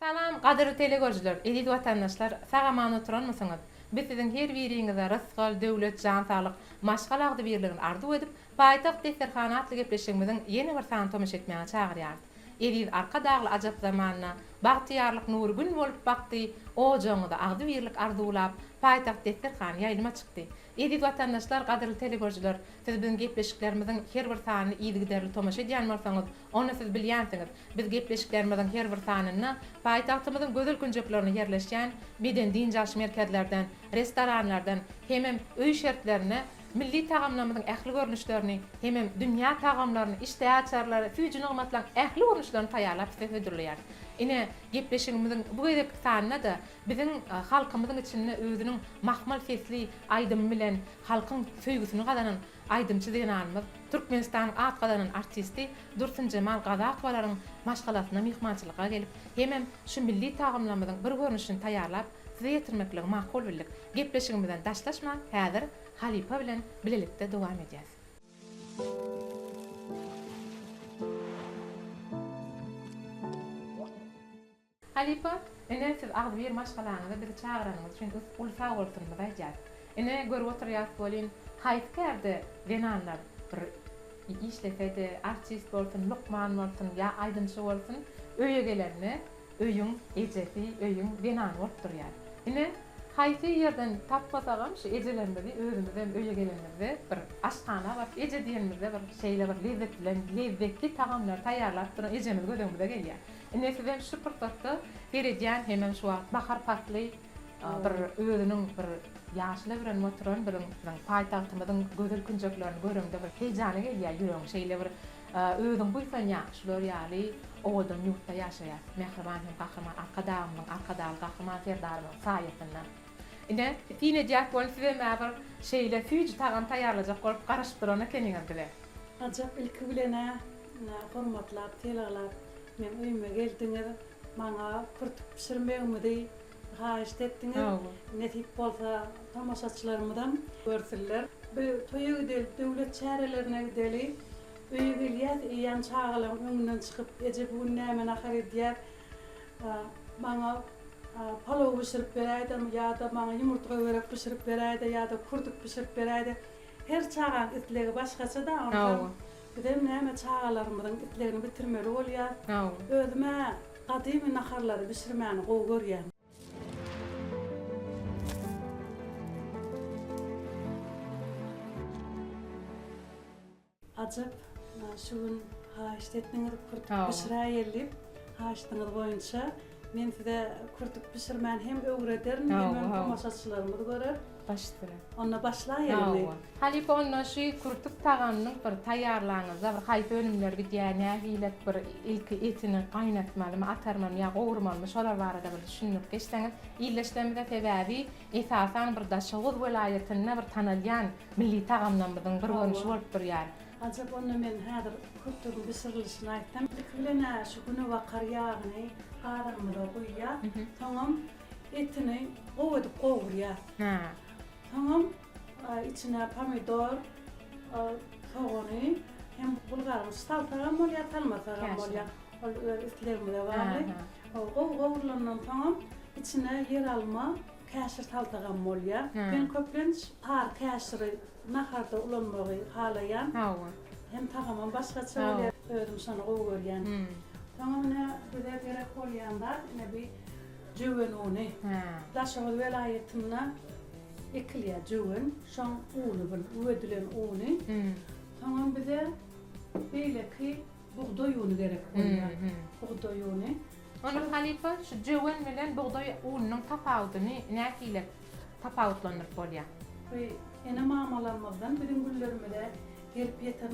Salam, gadyry telegörjüler, edil watandaşlar, sagaman oturanmysyňyz? Biz siziň her biriňize rysgal, döwlet, jan saglyk, maşgal agdy birligini arzu edip, paýtaxt Desterhana atly gepleşigimiziň ýeni bir sany tomuş etmäge çagyrýarys. Edil arka dagly ajap zamanyna bagtyarlyk nury gün bolup bakdy, o joňda agdy birlik arzulap, paýtaxt Desterhana ýaýlyma çykdy. Edil watandaşlar, gadyrly telegörjüler, siz biziň gepleşiklerimiziň her bir sanyny ýygyderli tomuş edýän bolsaňyz, onu siz bilýänsiňiz. Biz gepleşiklerimiziň her bir sanyny paýtagtymyzyň gözel künjeklerini ýerleşýän beden dinjaş merkezlerden, restoranlardan hemem öý şertlerini, milli tagamlarymyzyň ähli görnüşlerini, hemem dünýä tagamlaryny, iştäçarlary, füýjü nygmatlaryň ähli görnüşlerini taýýarlap ödürleýär. Ine gepleşigimiziň bu gedek sanyna da biziň halkymyzyň içinde özüniň mahmal fesli aýdym bilen halkyň söýgüsini gadanan aýdymçy diýenimiz Türkmenistan at gadanan artisti Dursun Cemal Gazakowalaryň maşgalasyna mihmançylyga gelip hemem şu milli tagamlarymyzyň bir görnüşini taýýarlap size ýetirmekle makul bildik. Gepleşigimizden daşlaşma häzir Halipa bilen bilelikde dowam edýäs. Halipa, ene siz agdy bir maşgalaňyzda bizi çagyranyňyz üçin ulfa bolsunmy aýdýar. Ene görüp oturýas bolyn, haýtykärde venanlar bir işlesede artist bolsun, lukman bolsun, ya aýdymçy bolsun, öýe gelenni, öýüň ejesi, öýüň venan bolup durýar. Ene haýsy ýerden tapmasagam şu ejelerimizi özümizden öýe gelenlerde bir aşkana bak, eje diýenimizde bir şeýle bir lezzetli tagamlar taýýarlap duran ejemiz gödüňimize gelýär. Ene sizem şu pursatda berejän hemem şu wagt bahar patly bir özüniň bir ýaşly bir motoron bilen paýtagtymyzyň gözel künjeklerini görüňde bir heýjany gelýär, ýüregiň şeýle bir özüň buýsan ýaşlar ýaly owadan ýurtda ýaşaýar. Mehriban hem gahrman arkadaly gahrman serdaryň saýetinde. Ine tine diýip bolup size mäber şeýle füýji tagam taýýarlajak bolup garaşyp duran ekeniňiz bile. Ajap ilki bilene hormatlap, teleglap, men öýüme geldiňiz, maňa kurtup pişirmegimdi haýyş etdiňiz. Netip bolsa tamaşaçylarymydan görsünler. Bu toýa gidip döwlet çärelerine gideli, öýe gelýär, ýan çağalar öňünden çykyp eje bu näme nahar edýär. Maňa palaw pişirip berýärdi, ýa-da maňa ýumurta berip pişirip berýärdi, ýa-da kurtuk pişirip berýärdi. Her çağan itlegi başgaça da ondan. Gidem näme çağalarymyň itlerini bitirmeli bolýar. Özüme gadymy naharlary pişirmäni gowy görýär. Ajap şuň haýyş etdiňiz kurtuk pişirýärlip, haýyşdyňyz boýunça men size kurtuk pişirmäni hem öwrederim, hem tamaşaçylarymyz görer. Başdyr. Onda başlaýarmy? Halipa onda şu kurtuk tagamyň bir taýýarlagyňyzda bir haýsy önümler gidýär, hilet bir ilki etini gaýnatmalymy, atarmalymy, ýa gowurmalymy, şolar barada bir düşünüp geçseňiz, ýerleşmede sebäbi esasan bir Daşoğuz welaýetinde bir tanalýan milli tagamlarymyzyň bir görnüşi bolup durýar. Ajap onda men häzir kurtugyň pişirilisini aýtdym. Bilene şu güne wakar ýagyny garagmyda goýýar. Tamam, etini gowadyp gowurýar. Tamam, içine pomidor, soğanı, hem bulgarın saltagam bolýar, talmasagam bolýar. Ol islerimde barly. O gowurlanan tamam, içine yer alma, käşir saltagam bolýar. Ben köplenç par käşiri naharda ulanmagy halaýan. Hem tagamam başgaça bolýar, özüm şonu gowurýan. Tamam, ne bize gerek bolýanda ne bir jüwen uny. Daşoğuz welaýetinde ekliya jüwen, şoň uny bil, ödülen uny. Tamam, bize beýleki buğday uny gerek bolýar. Buğday uny. Onu Halipa şu jüwen bilen buğday unynyň tapawutyny näkile tapawutlandyryp bolýar. Ene mamalarymyzdan biziň güllerimizde gelip ýeten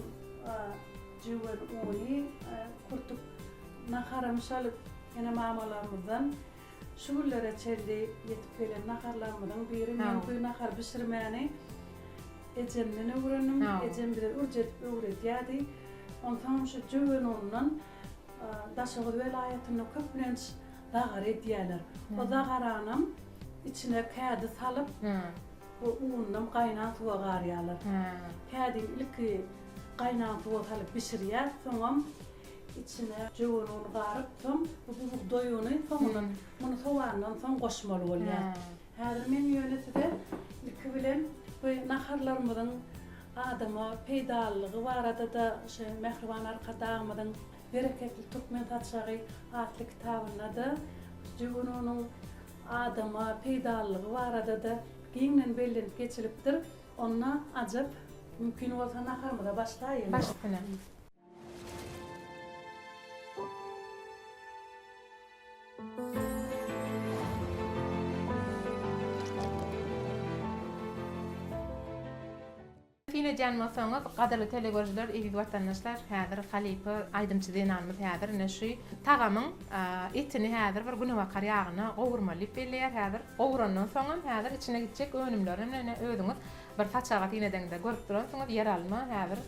jüwen uny kurtup nahara myşaly ene mamalarymyzdan şu güllere çeldi yetip gelen naharlarymyň biri men bu nahar pişirmäni ejemden öwrenim, ejem bilen urjet öwredýärdi. Ondan şu jüwen ondan Daşoğuz welaýatyny köplenç dagar edýärler. O dagaranyň içine kädi salyp bu unyň gaýnan suwa garýarlar. Kädi ilki gaýnan suwa salyp pişirýär, soňam içine joğunun garıptım. Bu doyunu sonundan bunu soğandan son koşmalı bolýar. Häzir men ýönetide iki bilen bu naharlarymyň adama peýdallygy barada da şey mehriban arkadaşymyň bereketli Türkmen taçagy atly kitabynda da joğunun adama peýdallygy barada da giňden bellenip geçilipdir. Onna ajap mümkin bolsa naharmyda başlaýyn. Başlayalım. Fine canmasaňyz, gaderli telegörjüler, eýdi watandaşlar, häzir Halipa Aýdymçy denanymyz häzir näşi tagamyň etini häzir bir güne wakar ýagyna gowurmalyp belýär häzir. Gowurandan soňam häzir içine gitjek önümlerim näme ödüňiz bir façaga tineden de görüp durarsyňyz, ýer alma häzir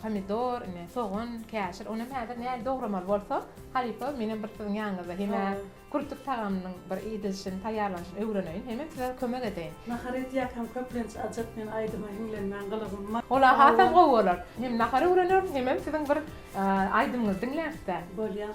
pomidor, soğan, käşir, onu häzir näme dogramaly bolsa, Halipa meniň bir tyň ýanyňyzda heme kurtuk tagamynyň bir edilişini taýýarlanyşyny öwreneýin, heme size kömek edeýin. Naharet ýakam köplenç ajap men Aýdyma hinglenmän gylygym. Ola hatam gowurlar. Hem nahar öwrener, hem siziň bir aýdymyňyz dinlärsde bolýar.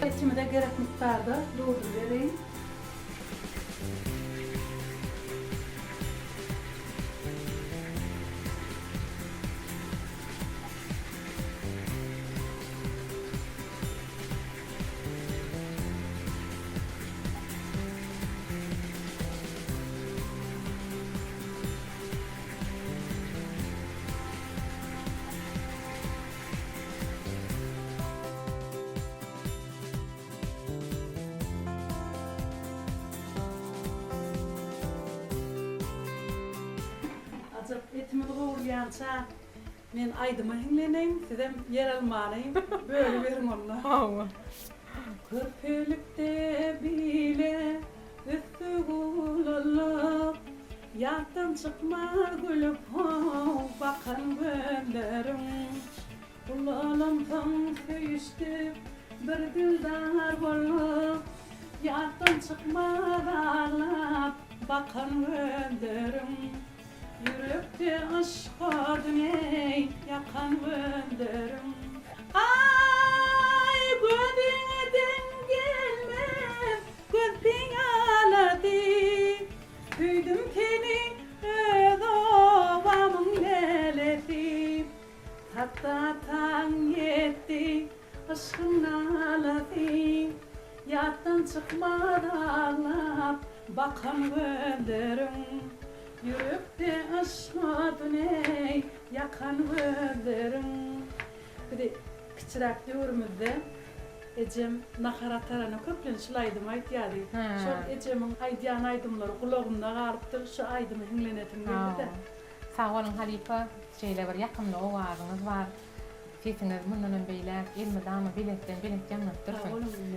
Etimi de gerek miktarda dolduruvereyim. Etimi gowurýança men Aýdyma hingleneyim, sizem yer almanyň, böyle berim onda. Hawa. Körpelikte bile üstü gulalıp yattan çıkmaz gülüp bakan gözlerim. Ulalımdan söyüştü bir dildar bolup yattan çıkmaz ağlap bakan gözlerim. Yürekte aşka döney yakan gözlerim. Ay gözünden gelmem gözün ağladı. Büydüm seni öz ovamın neleti. Hatta tan yetti aşkın ağladı. Yattan çıkmadı ağlap bakan gözlerim. Yürekte aşka döney yakan gözlerim. Bir de kiçirak diyorumuzda Ecem naharatarana köplençil Aýdyma aýtýardy. Şol Ecemiň aýdýan aýdymlary kulagymda galypdyr, şu Aýdyma hinglenetim geldi de. Sağ olun Halipa, şeýle bir ýakymda owazyňyz bar. Sesiňiz mundan beýler, elmedama biletden bilet ýanapdyr.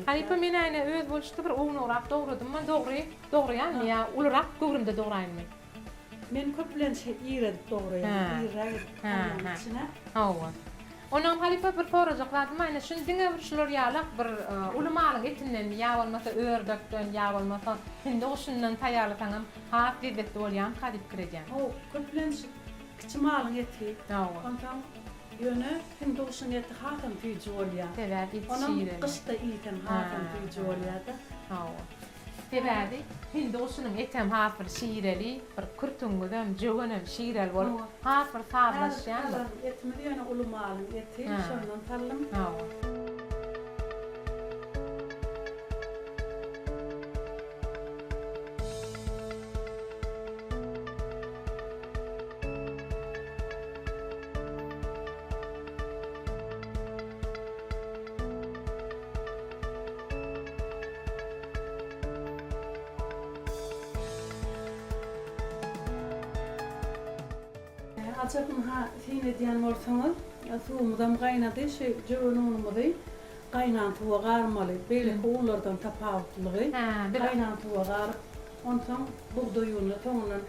Halipa men aýna öz bolşdy bir oňurak dogradym, dogry, ýa-ni ýa ulrak dogrymda dograýmy. Men köplenç ýere dograýym, ýere içine. Hawa. Onam Halipa bir forajaqladım, aýna şunu diňe bir şular ýalak bir ulamalyň etinden ýa bolmasa ördekden ýa bolmasa hindi oşundan taýýarlasaňam hat lezzet bolýan hadip kirejän. O köplenç kiçmalyň eti. Hawa. Ondan ýöne hindi oşun eti hatam tüýji bolýar. Sebäp eti Onam şiýre. kışda ýeten hatam tüýji bolýar-da. Hawa. Sebäbi hindi oşunyň etem hafır şiýreli, bir kürtüňgüden jögenem şiýrel bolup, hafır sablaşýan. Etimi ýöne ulamalyň eti, şondan tallym. Hawa. Acaba ha yine diyen olsanız, suğumdan kaynadı, cıvınımıdı, kaynantıva karmalı, böyle oğullardan tapavutluğu, kaynantıva karıp, ondan buğdayını, tonunun,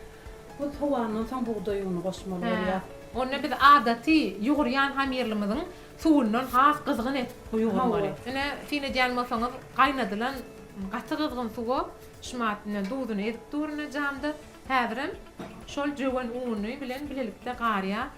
bu tavanın son buğdayını koşmalı ya. Onu biz adati yuğuryan hamirlimizin suğundan has kızgın etip yuğurmalı. Yine yine diyen olsanız kaynadılan katı kızgın suğu, şumatına dudunu edip duruna camda, häzirem şol jöwen uňuny bilen bilelikde garya.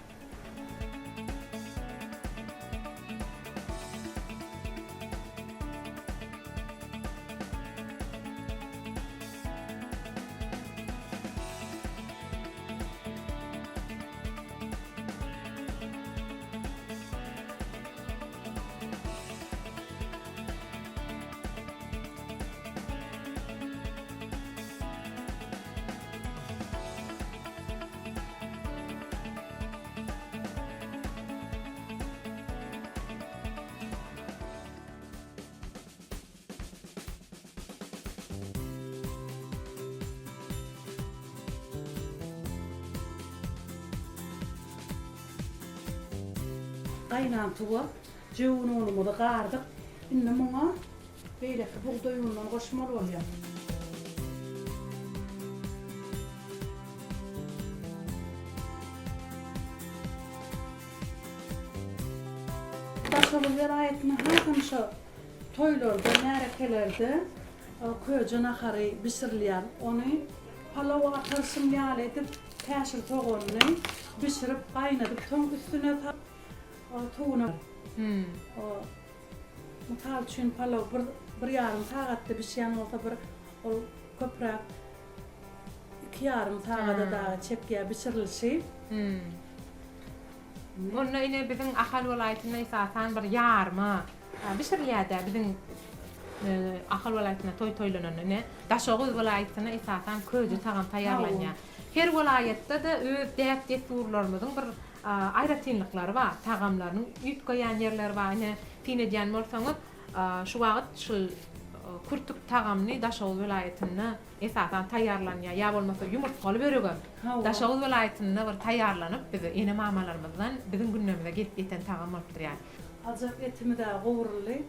Kaynantıva, cıvınımı da kardık, indi buna böyle buğdayından koşmalı oluyor. Başkalılar ayetine hakanşa toylarda, merekelerde köyce naharı bisirleyen onu palava atarsın yal edip teşir toğununu bisirip kaynadıp ton üstüne tuğunu. Mutal için palav bir yarım saatte pişen olsa bir ol köprak 2 yarım saatte da çepkiye pişirilse. Onu ine bizim ahal welaýatyna esasan bir yarma pişirilýärdi bizim ahal welaýatyna toýlanan ne Daşoğuz welaýatyna esasan köjü tagam taýýarlanýar. Her welaýatda da öz däp desturlarymyzyň bir aýratynlyklary bar, tagamlarynyň ýetgeýän ýerleri bar. Ine tinedýän bolsaňyz şu wagt şu kurtuk tagamny Daşoğuz welaýatyna esasan taýýarlanýar. Ya bolmasa ýumurtgaly böreger. Daşoğuz welaýatyna bir taýýarlanyp biz ene mamalarymyzdan bizim günnämize geten tagam bolupdyr ýani. Azap etimi de gowurly,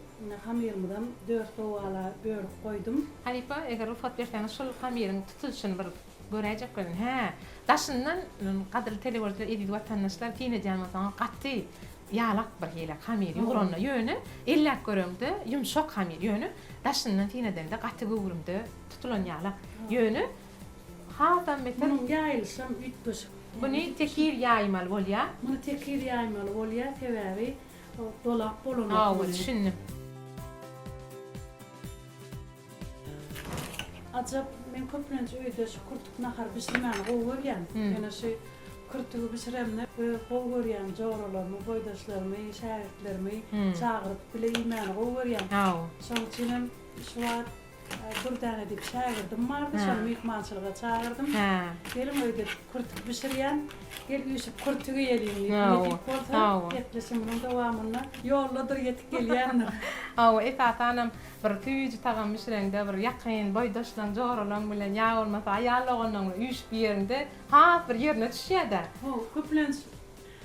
hamirymdan 4 owala bölüp koydum. Halipa, eger ufat berseňiz şol hamiryň tutulşyny bir görejek bilen. Daşyndan gadry telewizor edip watandaşlar tinedýän bolsaň gatty ýalak bir helak hamir ýugranyna ýöne, ellek görüňde ýumşak hamir ýöne, daşyndan tinedende gatty gowurumda tutulan ýalak ýöne. Hatam metel ýaýylşam ütdüş. Bunu tekir ýaýmaly bolýar. Bunu tekir ýaýmaly bolýar, sebäbi dolap bolany. Düşündim. Acap men köplençe öýde şu kurtuk nahar pişirmäni gowurýan. Ýene şu kurtugy pişiremne gowurýan joralarmy, boýdaşlarmy, şähertlerimi çagyryp bile ýmäni gowurýan. Şoň üçin şu wagt bir däne dip şäherdim bardy, şol mehmançylyga çagyrdım. Gelim öýde kurtuk pişirýän, gel ýüşüp kurtugy ýelim diýip etleşimiň dowamyna ýolladyr ýetip gelýändir. Esasanam bir tüýüji tagam pişirende bir ýakyn boýdaşlaryň joralarym bilen ýa bolmasa aýallaganyň ýüşüp ýerinde has bir ýerine düşýärdi. Köplenç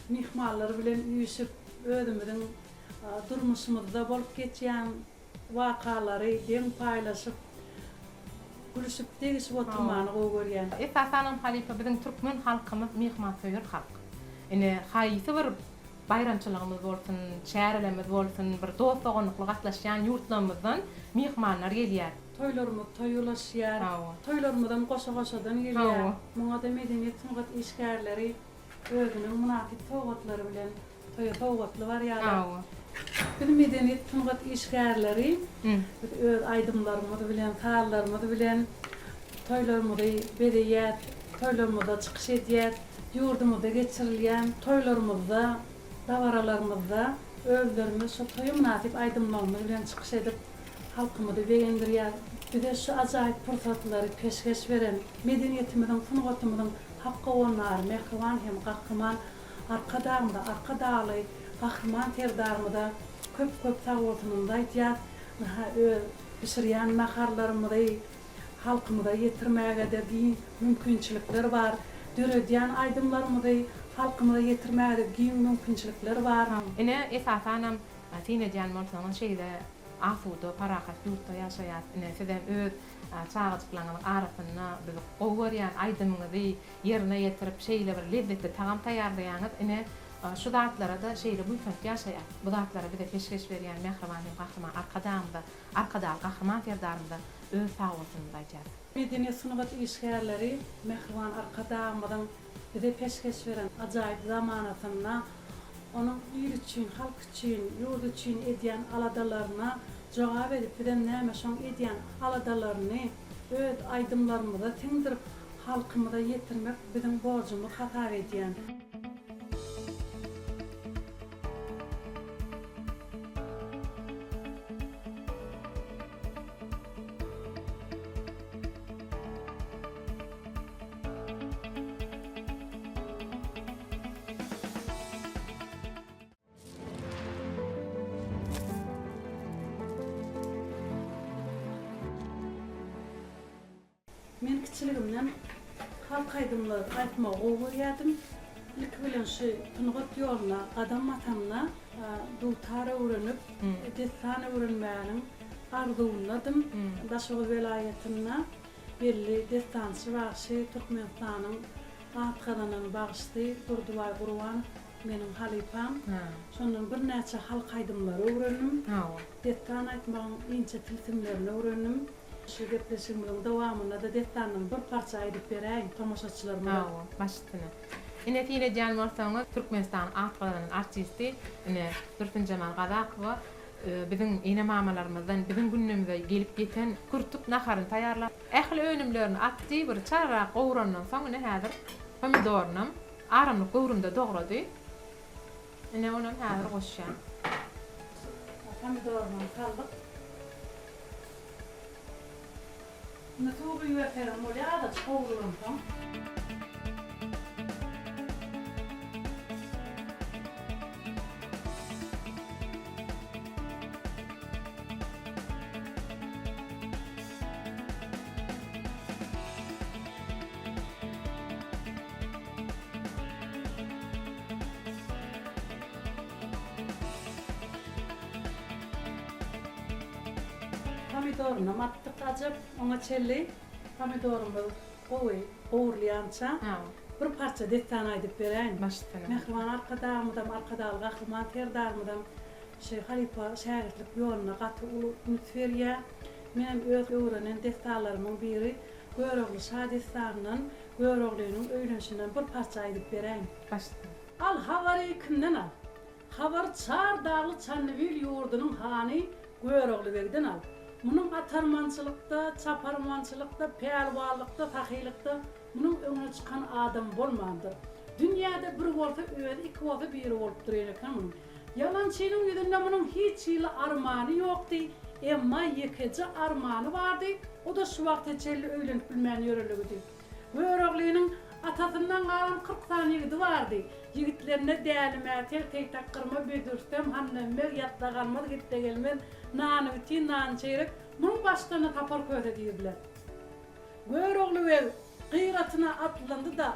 mehmanlar bilen ýüşüp ödümüň durmuşymyzda bolup geçýän wakalary deň paýlaşyp gülüşüp degişip oturmany gowurýan. Esasanam halipa bizim türkmen halkymyz mehmansoýur halk. Ine haýsy bir bayramçylygymyz bolsun, şäherlerimiz bolsun, bir dostlugynykly gatnaşýan ýurtlarymyzdan mehmanlar gelýär. Toýlarymyz toýulaşýar. Toýlarymyzdan goşa-goşadan gelýär. Muňa da medeniýet suňat işgärleri özüniň munafik towatlary bilen toýatly bar ýa-da. Bir medeniýet suňat işgärleri öz aýdymlarymyz bilen, taýlarymyz bilen toýlarymyzy berýär, toýlarymyza çykyş edýär, ýurdumyzda geçirilýän toýlarymyzda, dawaralarymyzda özlerimiz şu toýa munasip aýdymlarymyz bilen çykyş edip halkymyzy beýendirýär. Bir de şu ajaýyp pursatlary peşkeş beren medeniýetimiziň, suňatymyzyň hakka onary, mehriban hem gahryman arka dağly gahryman terdarmyda köp tagwatynynda aýtýar. Pişirýän naharlarymyzy halkymyza ýetirmäge de mümkinçilikler bar. Döredýän aýdymlarymyzy halkımıza yetirmede giyin mümkünçilikleri var. Ine esasanam tine diýen bolsaňyz şeýle afuda, parahat ýurtda ýaşaýat, ine sizem öz çağıçyklaryň arasynda biz gowurýan aýdymyňyzy ýerine ýetirip şeýle bir lezzetli tagam taýýarlaýanyz, ine şu zatlara da şeýle buýsat ýaşaýat. Bu zatlara bize peşkeş berýän Mehriban Gahrman arkada Gahrman Ferdarynda öz sağolsyny aýdýar. Medeniýet sunugat işgärleri Mehriban arkadamyň bize peşkeş beren ajaýyp zamanatyna onun ýür üçin, halk üçin, ýurt üçin edýän aladalaryna jogap edip bilen näme şoň edýän aladalaryny öz aýdymlarymyza tiňdirip halkymyza ýetirmek biziň borjumyz hasap edýän. Men kiçiligimden halk aýdymlary aýtmagy gowurýadym. İlk bilen şu Tunugat ýoluna, Gadam matamna dutara öwrenip, destana öwrenmäniň arzuwundadym. Daşogy welaýatyna belli destançy bagşy Türkmenistanyň Atgadanan bagşy Durdulay Gurwan meniň halifam. Şondan bir näçe halk aýdymlary öwrendim. Destan aýtmagyň inçe tilsimlerini öwrendim. Şu gepleşigimiň dowamynda da destanyň bir parça aýdyp beräýin tomoşaçylaryma. Başdyna. Ine tine diýen bolsaňyz Türkmenistan Atgadanan artisti, ine Dursun Jamal Gazakow biziň ine mamalarymyzdan biziň günnümize gelip geten kurtuk naharyn taýýarlap, ähli önümlerini atdy bir çara gowrandan soň ine häzir pomidornam aramly gowrunda dogrady. Ine onu häzir goşýan. Pomidorny saldyk. Natubi ve fermolada çoğulun tam. Pomidorunu mattık acıp, ona çelli pomidorunu gowurlaýança bir parça destan aýdyp beräýin. Mehriban arkadamydam, arkadaly Gahrman Ferdarmydam Şeyh Halifa şäherlik ýoluna gaty umut berýär. Men öz öwrenen destanlarymyň biri Görogly Şadistanyň Göroglynyň öýlenşinden bir parça aýdyp beräýin. Al habary kimden al? Habar Çar dağlı Çannybil ýurdunyň hany Görogly begden al. Munun atarmançylykda, çaparmançylykda, pelwalykda, tahyylykda munun öňüne çykan adam bolmandyr. Dünýäde bir bolsa öýde, iki bolsa biri bolup durýar munun. Yalançynyň ýüzünde munun hiç ýyly armany ýokdy, emma ýekeci armany bardy. O da şu wagtda çelli öýlenip bilmän ýöreligidi. Göroglynyň atasyndan galan 40 tane ýigidi bardy. Yigitlerine dälime, tel takkyrma bedürstem, hannemme ýatlaganmaz, gitde gelmez. Nany bitin, nan çeyrek, munun başlarına tapar köze diýdiler. Görogly we gyratyna atlandy da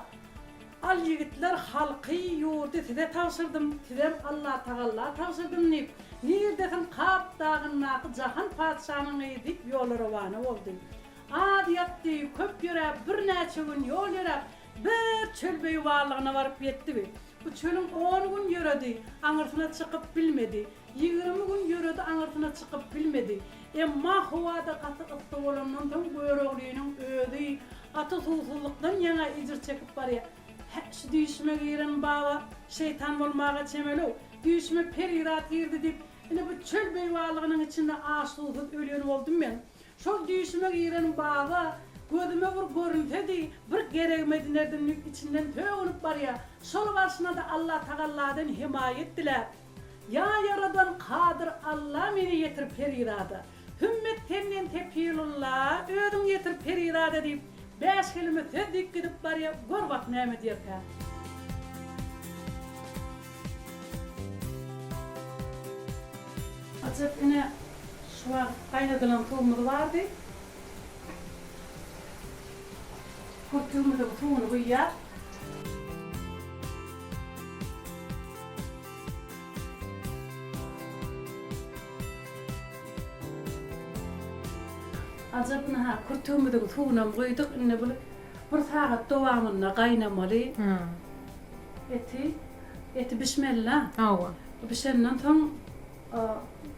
al yigitler halky ýurdy size tawsyrdym, sizem Allah Taala tawsyrdym diýip, nerdesin Kap dağynaky Jahan padşanyň edip ýoly rawany boldy. Ad ýatdy, köp ýöre, bir näçe gün ýol ýöre, bir çöl beýwarlygyna baryp ýetdi. Bu çölün 10 gün ýöredi, aňyrsyna çykyp bilmedi. 20 gün ýöredi, aňyrsyna çykyp bilmedi. Emma howada gaty ıtdy bolandan soň Göroglynyň özi aty susuzlukdan ýa-da ijir çekip barýar. Şu düşme giren baba şeytan bolmaga çemeli. Düşme perirat girdi dip. Ine bu çöl beýwarlygynyň içinde aşlygyp ölýän boldum men. Şol düşme giren baba gözüme bir görüntedi, bir gerekmedi nereden içinden tögünüp barýar. Şol başına da Allah Tagala'dan himayet diler. Ya yaradan kadir Allah meni yetir perirada. Hümmet tenden tepiyulullah, ödüm yetir perirada deyip, 5 kelime söz gidip barýar, gör bak näme diýerkä. Azap ine şu an kaynadılan tuğumuz vardı. Kurtuğumuzu tuğunu koyar. Azapna ha kurtumuduk tuğunam koyduk inne böyle bir saat devamında kaynamalı. Eti bismillah. Awa. Bişenden tam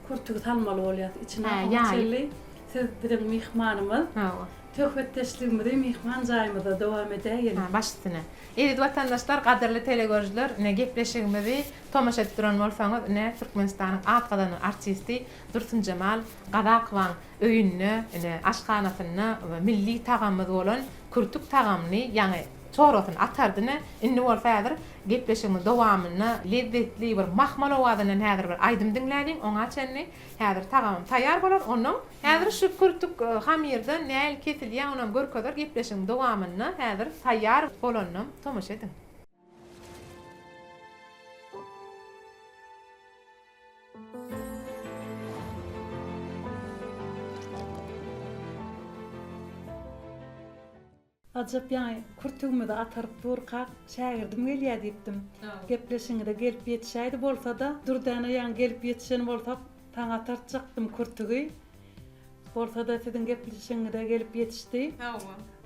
kurtuğu talmalı oluyor. İçine açıllı. Siz bizim mihmanımız. Awa. Töhvet teslimde mihman zaymada devam edeyin. Başsına. Edit vatandaşlar, qadrlı telegörjüler, ne gepleşigimizi tomaşa etip duran bolsaňyz, ne Türkmenistanyň atgadan artisti Dursun Cemal Gadaqwan öýünni, ne aşkanasyny, milli tagamymyz bolan kurtuk tagamny, ýani çorotun atardyny, inni bolsaýdyr, gepleşigimiz dowamyny lezzetli bir mahmal owadyny häzir bir aýdym dinlädiň, oňa çenni häzir tagamym taýýar bolar, onuň häzir şu kurtuk hamirden näl kesilýär, onam görkezler gepleşigimiz dowamyny häzir taýýar bolanyny tomaşa edin. Azap yani kurtuğumu da atarıp durkak şairdim gelýär diýipdim. Gepleşiňi de gelip ýetişäýdi bolsa da durdana ýan gelip ýetişen bolsa taň atartjakdym kurtugy. Bolsa da sizin gepleşiňi de gelip ýetişdi.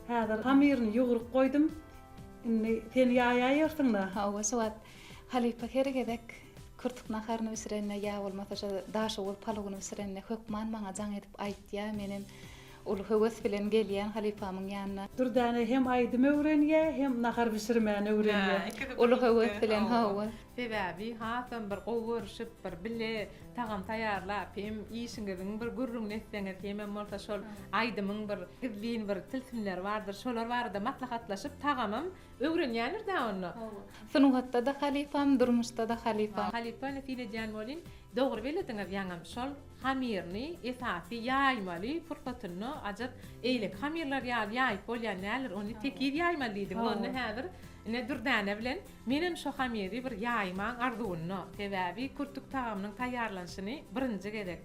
Häzir hamirini ýuguryp goýdum. Inni sen ýaýaýarsyň da. Hawa sowat halipa kergedek kurtuk naharny üsrenne ýa bolmasa şo daşy bolup palugyny üsrenne hökman maňa jaň edip aýtdy menen ulu höwes bilen gelýän halipamyň ýanyna. Durdana hem aýdym öwrenýär, hem nahar pişirmäni öwrenýär. Ulu höwes bilen hawa. Sebebi hasam bir gowurşyp bir bile tagam taýýarlap hem işiňiziň bir gurrun etseňiz hem bolsa şol aýdymyň bir gizlin bir tilsimler bardyr. Şolar barada maslahatlaşyp tagamym öwrenýänir da onu. Sunuhatda da halipam, durmuşda da halipam. Halipany filejan bolin dogry beletiňiz ýaňam şol hamirni esasy ýaýmaly fursatyny ajat eýlek hamirler ýaýyp bolýan näler onu tekir ýaýmalydyň onu häzir ne durdana bilen menem şo hamiri bir ýaýmaň arzuwuny sebebi kurtuk tagamynyň taýýarlanşyny birinji gerek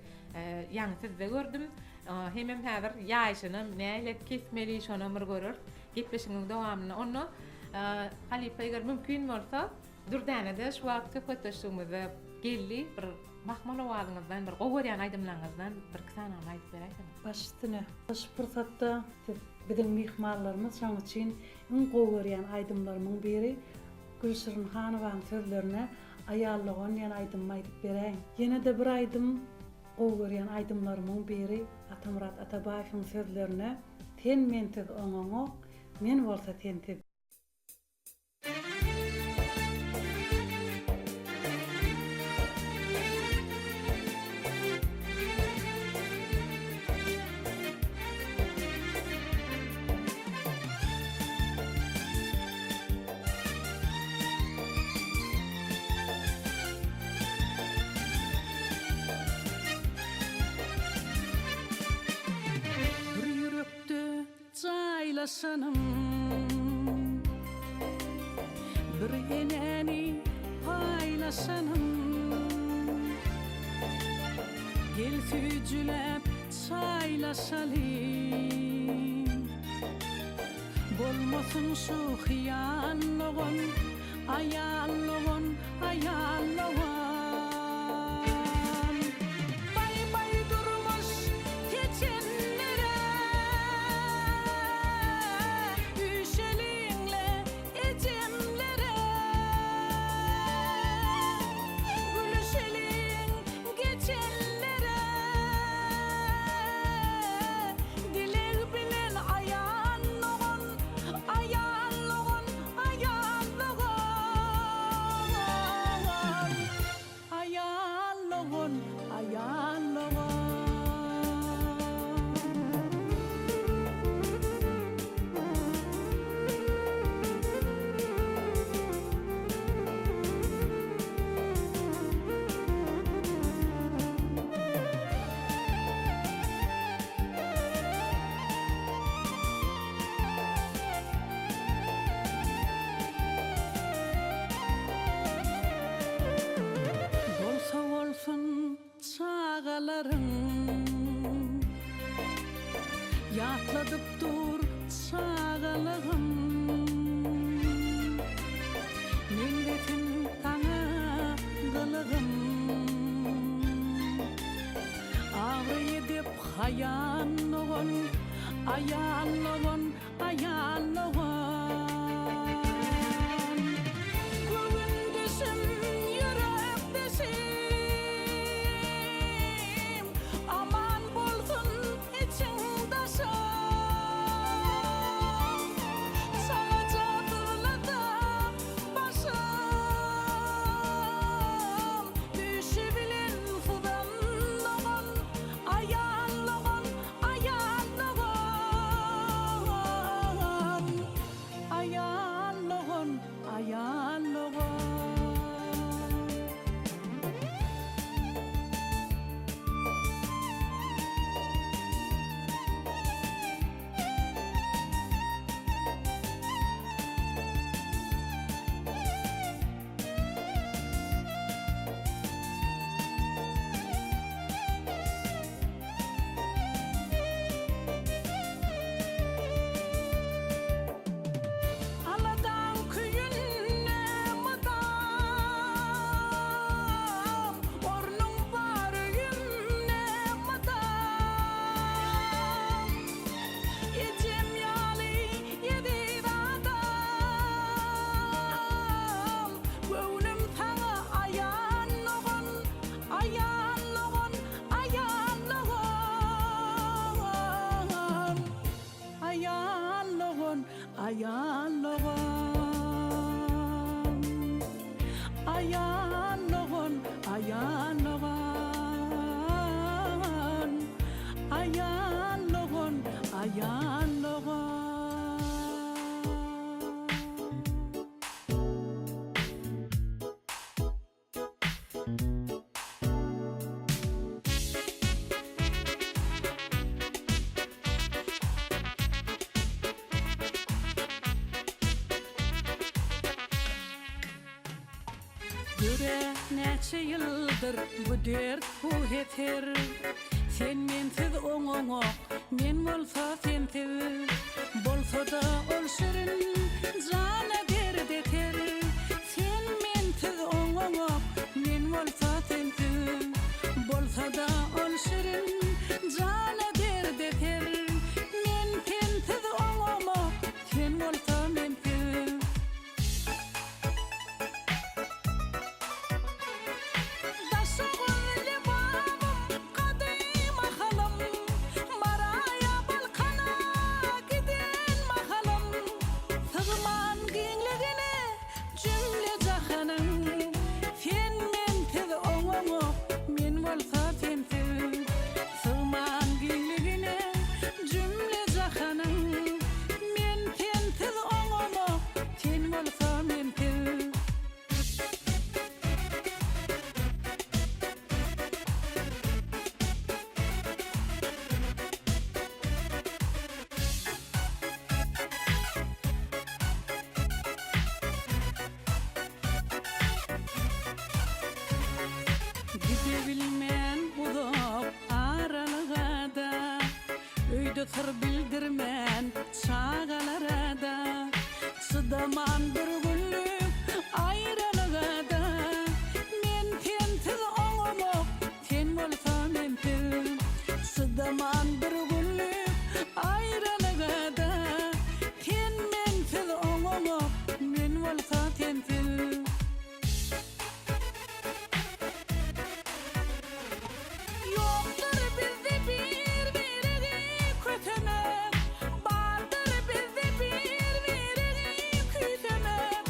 ýaňy sizde gördüm hemem häzir ýaýşyny näle kesmeli şonu bir görür gepleşiňiň dowamyny onu halipa eger mümkin bolsa durdana da şu wagtda fotoşymyzy geldi bir mahmal owadyňyzdan bir gowurýan aýdymlaryňyzdan bir kısaňa aýdyp beräýsin. Başystyna. Baş pursatda bizim mihmanlarymyz şoň üçin iň gowurýan aýdymlarymyň biri Gülşirin Hanowaň sözlerine aýallagan ýa aýdym aýdyp beräýin. Ýene de bir aýdym gowurýan aýdymlarymyň biri Atamurat Atabaýewiň sözlerine "Sen mensiz oňaňok, men bolsa sensiz." Sanım bir eneni paylaşanım gel sücülep çaylaşalım bolmasın şu hiyallığın ayallığın ayallığın bay bay durmuş geçenlere yatladıp dur çağalığım milletin taňa gılığım ağrı edip Ayanlogon, ayanlogon, ayanlogon. Gövündesim, yürekdesim, aman bolsun içindaşım. Sana cadılada başım, düşübilen fudanlogon, ayanlogon, ayanlogon. Ayanlogon, ayanlogon. Aladan köyüne madam, ornun var yüğüne madam. Yecem yali yedi adam, gönlüm sana ayanlogon, ayanlogon, ayanlogon. Ayanlogon, ayanlogon. Ayanlogon, ayanlogon. Ayanlogon, ayanlogon. Göre neçe yıldır bu dert bu heter. Sen mensiz oňoňa, men bolsa sensiz. Bolsa da ol şirin, jana derdeter. Sen mensiz oňoňa, men bolsa sensiz. Bolsa da ol şirin, jana derdeter. Men sensiz oňoňa, sen bolsa mensiz. Daşoğlu babam, kadim ahalım, maraya balkana giden mahalım. Sığman genligine cümle cahanım. Sen mensiz oňoňa, men bolsa sensiz. Sığman genligine cümle cahanım. Men sensiz oňoňa, sen bolsa mensiz. Gidebilmen uzak aralıgada, öýde sır bildirmen çagalarada. Sıdaman bir günlük ayrılıgada, men sensiz oňoňa, sen bolsa mensiz. Sıdaman bir günlük ayrılıgada, sen mensiz oňoňa, men bolsa sensiz. Yoktur bizde bir-birigi kötemek, bardır bizde bir-birigi kütemek.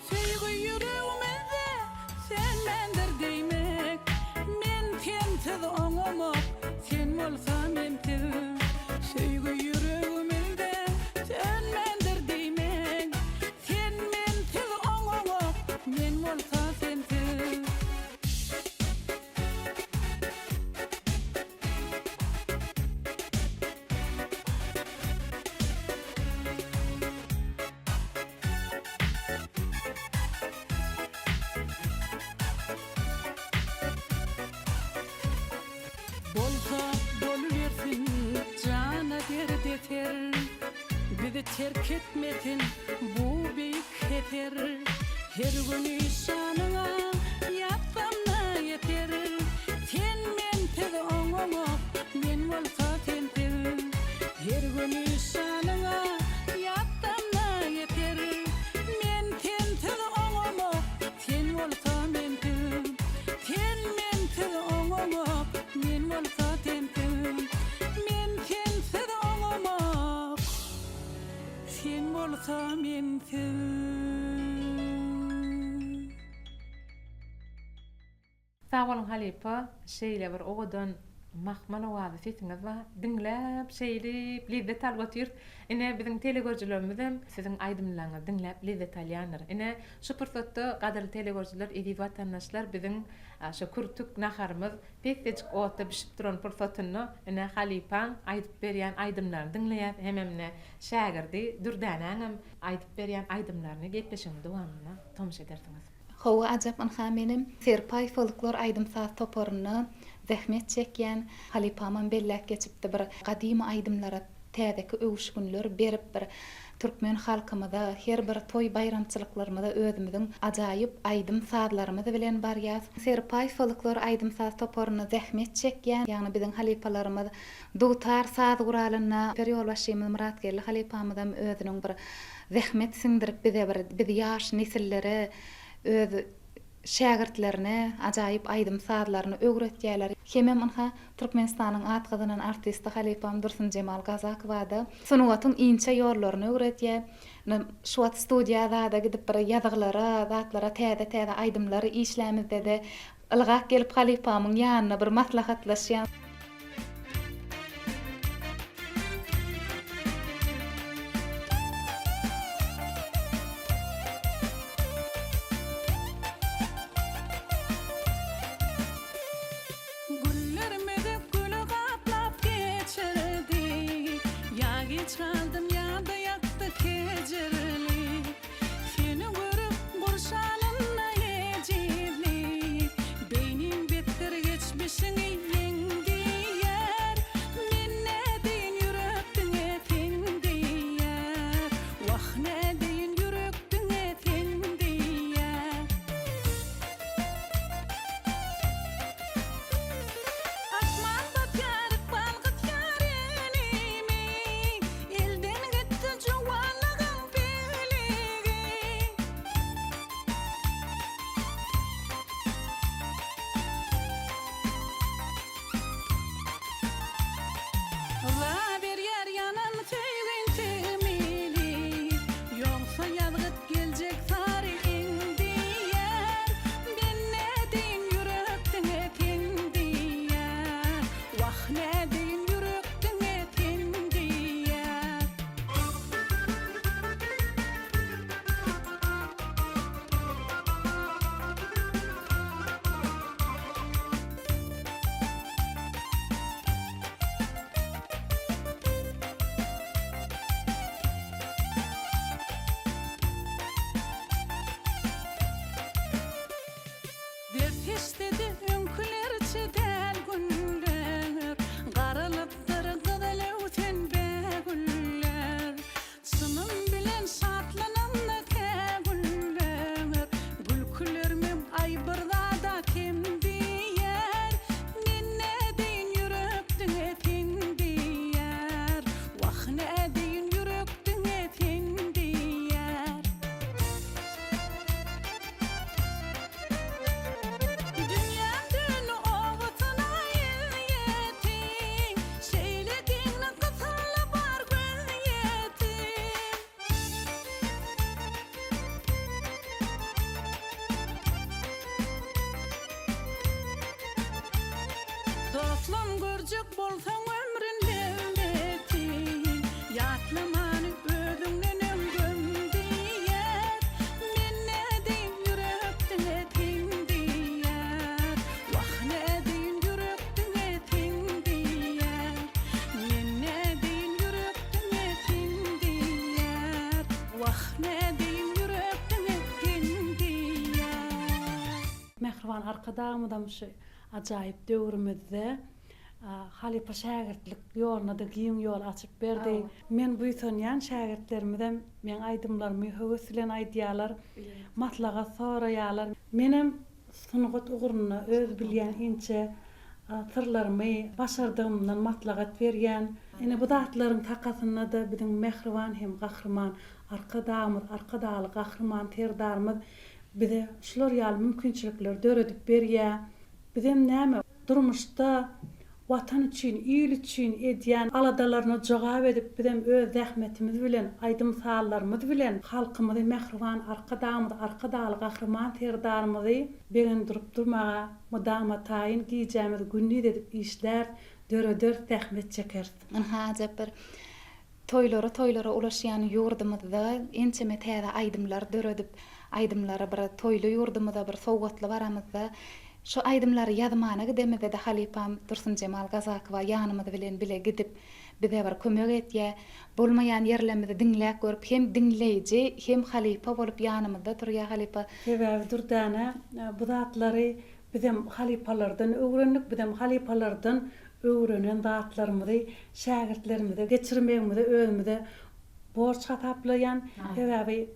Söýgü yüreğimizde sen mendir deýmek. Men sensiz oňoňa, sen bolsa mensiz. Söýgü yüreğimizde sen mendir deýmek. Sen mensiz oňoňa, men bolsa sensiz. Bolsa boluversin, jana derdeter. Bizi terk etmesin bu beýik heter. Her gün şanyňa ýatsamna yeter. Sen mensiz oňoňa, men bolsa Sağ olun Halipa, şeyle bir oğudan mahmala wada sesiniz var. Dinläp, şeýlip, lezzet alýar. Ine bizim telegörjülerimizden sizin aýdymlaryňyzy dinläp lezzet alýanlar. Ine şu pursatda gadary telegörjüler, edi watandaşlar bizim şu kurtuk naharymyz pekdejik otda pişip duran pursatyny ine Halipaň aýdyp berýän aýdymlaryny dinleýär. Hememne şägirdi Dürdanaňam aýdyp berýän aýdymlaryny gepleşiň dowamyna tomşa edersiňiz. Howa ajab anha menim Serpay folklor aýdym saat toporuny zähmet çekýän Halipamam bellek geçipdi bir gadymy aýdymlara täzeki öwüşgünler berip bir Türkmen halkymyza her bir toy bayramçylyklarymyza özümiziň ajaýyp aýdym saatlarymyzy bilen barýas. Serpay folklor aýdym saat toporuny zähmet çekýän, ýagny biziň halipalarymyz dutar saat guralyna periýol başymyz Muratgelli halipamyzam özüniň bir zähmet sindirip bizi ýaş nesillere öz şägirtlerine ajaýyp aýdym saatlaryny öwretýärler. Hemem anha Türkmenistanyň atgyzynyň artisti Halipam Dursun Cemal Gazakowa sunuwatyň inçe ýollaryny öwretýär. Şu wagt studiýada gidip bir ýazgylary, zatlara täze aýdymlary işlämizde de ylgak gelip Halipamyň ýanyna bir maslahatlaşýan. Çaldım ya da yaktı kecerli seni görüp burşalınla ecirli beynim bittir geçmişini yendi yer minne deyin yürektin etindi yer vah ne deyin yürektin etindi yer asman batyarık balgıt yarenimi elden gitti juwanlygym beligi la bir yer yanan tüýün temili ýoksa ýazgyt geljek sary indi yer ben ne deyin yürektin etindi yer vah ne deyin yürektin etindi yer dert istedi öňkülerçe däl günler garalypdyr gyzylewten begüller sınım bilen şatlananna kägüller gülkülermem aýbyrzada kemdi yer ninne deyin yürektin etindi yer vah ne deyin yürektin etindi yer Dünýäden owatyna ýetiň, şeýlediňni gysaly bar göýetiň. Dostlam görjek bolsaň ömrün lewletiň, ýatlamany özüňden gömdi yer, men ne deyin yürektin etindi yer, vah ne deyin yürektin etindi yer, men ne deyin yürektin etindi yer, vah ne deyin yürektin etindi yer. Mehriban arkadamydam şu ajaýyp döwrümizde Halipa şägirtlik ýoluna da giň ýol açyp berdi. Men bu ýetýän şägirtlerimden men aýdymlarymy höwes bilen aýdýarlar, matlaga soraýarlar. Menem sunugat uguruny öz bilýän inçe sırlarymy başardymdan matlagat berýän. Ene bu datlaryň takasyna da biziň mehriban hem gahrman arkadaly gahrman terdarymyz bize şular ýaly mümkinçilikler döredip berýär. Bizem näme durmuşda watan için, il için edýän aladalarına jogap edip bilen öz zähmetimiz bilen, aýdym saallarymyz bilen halkymyzy mehriban arkadaly gahrman terdarymyzy begen durup durmaga mudama taýin giýjämiz günni edip işler döredör zähmet çeker. Ajap bir toylara ulaşýan ýurdumyzda ençeme täze aýdymlar döredip aýdymlara bir toyly ýurdumyzda bir sowgatly baramyzda şu aýdymlary ýazmana gidemizde de Halipam Dursun Cemal Gazakowa ýanymyza bilen bile gidip bize bir kömek etýär. Bolmaýan ýerlerimizi diňläp görüp hem diňleýiji hem halipa bolup ýanymyzda turýar halipa. Sebäbi durdana bu zatlary bizim halipalardan öwrendik, bizim halipalardan öwrenen zatlarymyzy şägirtlerimize geçirmegimize özümüze borç hataplayan sebäbi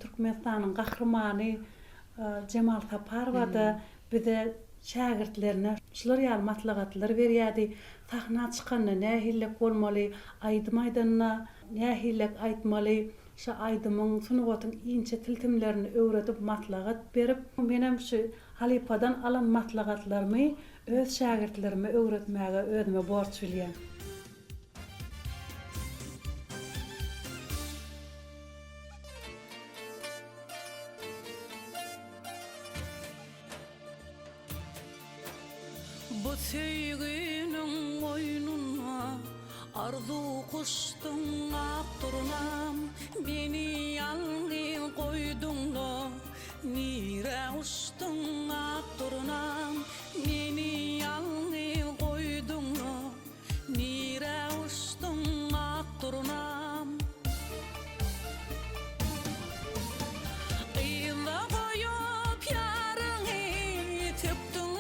Türkmenistanyň gahrmany Cemal Saparowada bize şägirtlerine şular ýaly maslahatlar berýärdi. Sahna çykanda nähillek bolmaly, aýdym aýdanna nähillek aýtmaly, şu aýdymyň sunuwatyň inçe tiltimlerini öwredip maslahat berip, menem şu halipadan alan maslahatlarmy öz şägirtlerime öwretmäge özüme borç bilýän. Bu sevginin oyununa arzu kuştun akturnam beni yalnız koydun da nire uçtun akturnam beni yalnız koydun da nire uçtun akturnam qıyla koyup yarını tüptün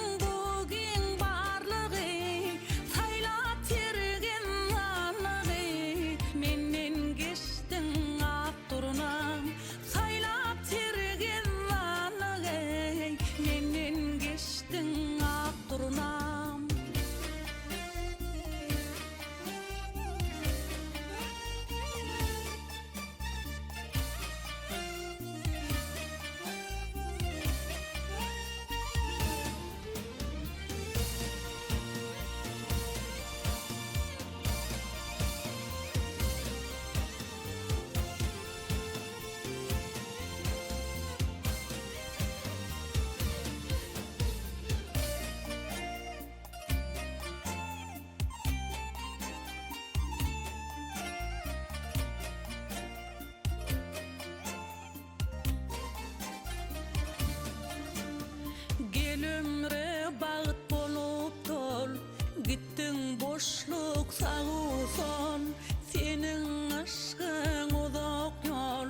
Gelümre bağıt bolup tol gittin boşluk sağı son senin aşkın uzak yol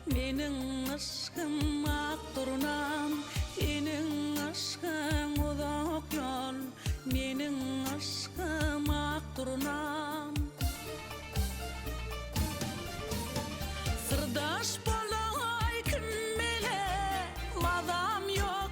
menin aşkım akturnam senin aşkın uzak yol menin aşkım akturnam sırdaş bolay kim bile madam yok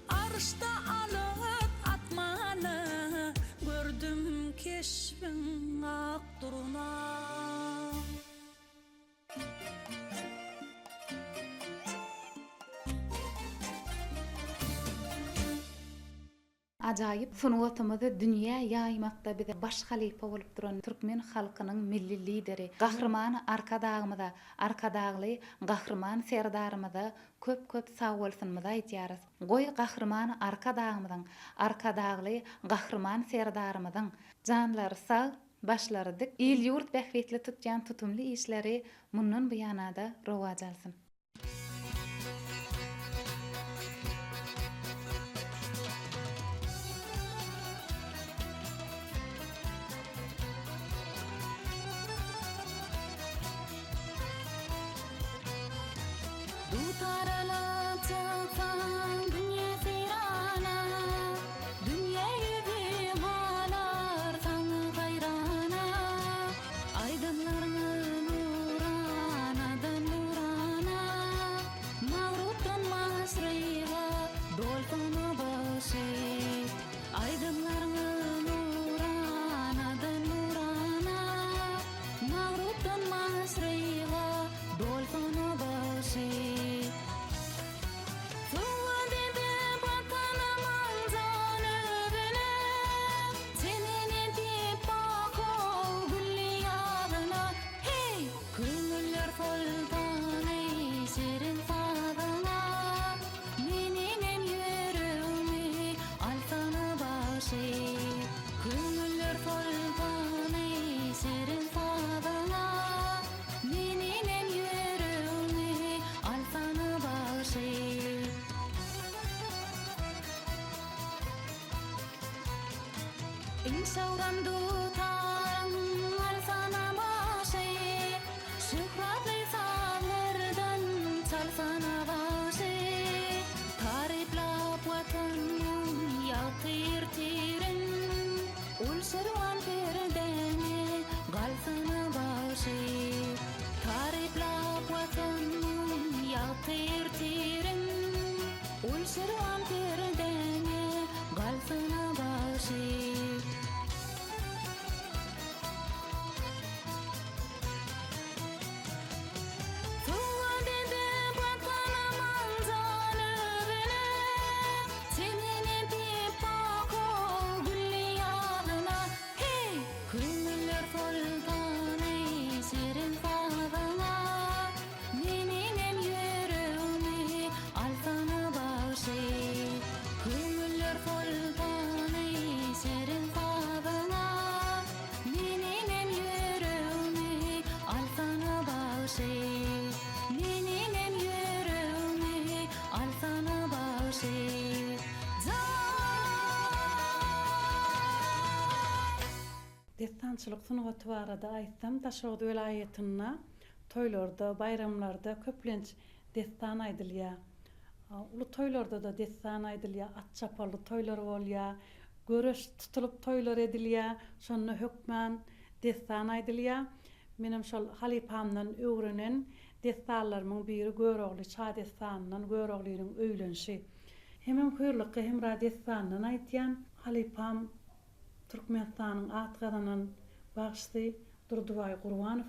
arışta alıp atmanı gördüm keşfin akturuna. Ajaýyp sunuwatymyzy dünýä ýaymakda bize baş halipa bolup duran Türkmen halkynyň milli lideri, gahrman arkadagly gahrman serdarymyza köp sag bolsunmyza aýtýarys. Goý gahrman arkadagly gahrman serdarymyzyň janlary sag, başlary dik, il ýurt bähwetli tutjan tutumly işleri mundan bu ýanada rowaj alsyn. Dutaran şawram dutan alsana başy şühratly sağlardan çalsana başy tariplap vatanın yaqir tirin ulşirwan perdeni galsana başy tariplap vatanın yaqir tirin ulşirwan perdeni galsana başy Destançılık sunuğa tuvarada aýtsam Taşoğdu vilayetinna toýlarda, bayramlarda köplenç destan aýdylýar. Ulu toýlarda da destan aýdylýar, at çapally toýlar bolýar, göreş tutulup toýlar edilýär, şonu hökmän destan aýdylýar. Menem şol halipamdan öwrenen destanlarymyň biri Görogly ça destanyndan Göroglynyň öýlenşi. Hemem köýrlükkä hem destanyndan aýtýan halipam Türkmenistanyň atgadanyn bagşly Durduway Gurbanow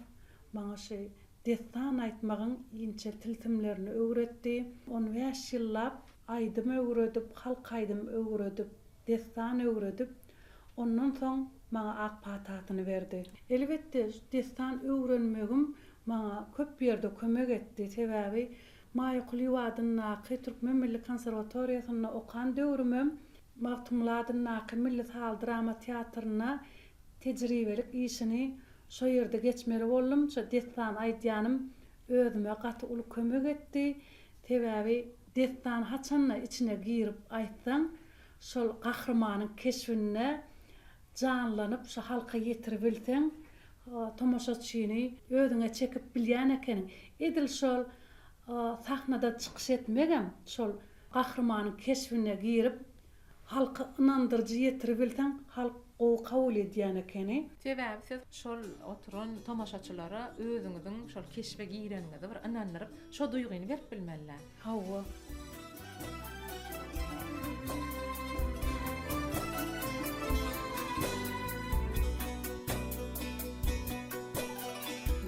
maňa şey destan aýtmagyň inçe tiltimlerini öwretdi. 15 ýyllap aýdym öwredip, halk aýdym öwredip, destan öwredip, ondan soň maňa ak patatyny berdi. Elbetde destan öwrenmegim maňa köp ýerde kömek etdi. Sebäbi Maýykyl ýywadyň naky Türkmen Milli Konserwatoriýasyna okan döwrümem Maktumladyn naky Milli Hal Drama Teatryna tejribelik işini şo ýerde geçmeli boldum. Şo destan aýdýanym özüme gaty uly kömek etdi. Sebäbi destan haçanla içine girip aýtsaň, şol gahrymanyň keşfine janlanyp şo halka ýetirip bilseň, tomoşaçyny özüňe çekip bilýän ekeniň. Edil şol sahnada çykyş etmegem, şol gahrymanyň keşfine girip halka inandyrjy ýetirip bilseň, halk o kabul edýän ekeni. Sebäbi siz şol oturan tomaşaçylara özüňiziň şol keşfe giýreninizi bir inandyryp, şo duýguny berip bilmeliler. Hawa.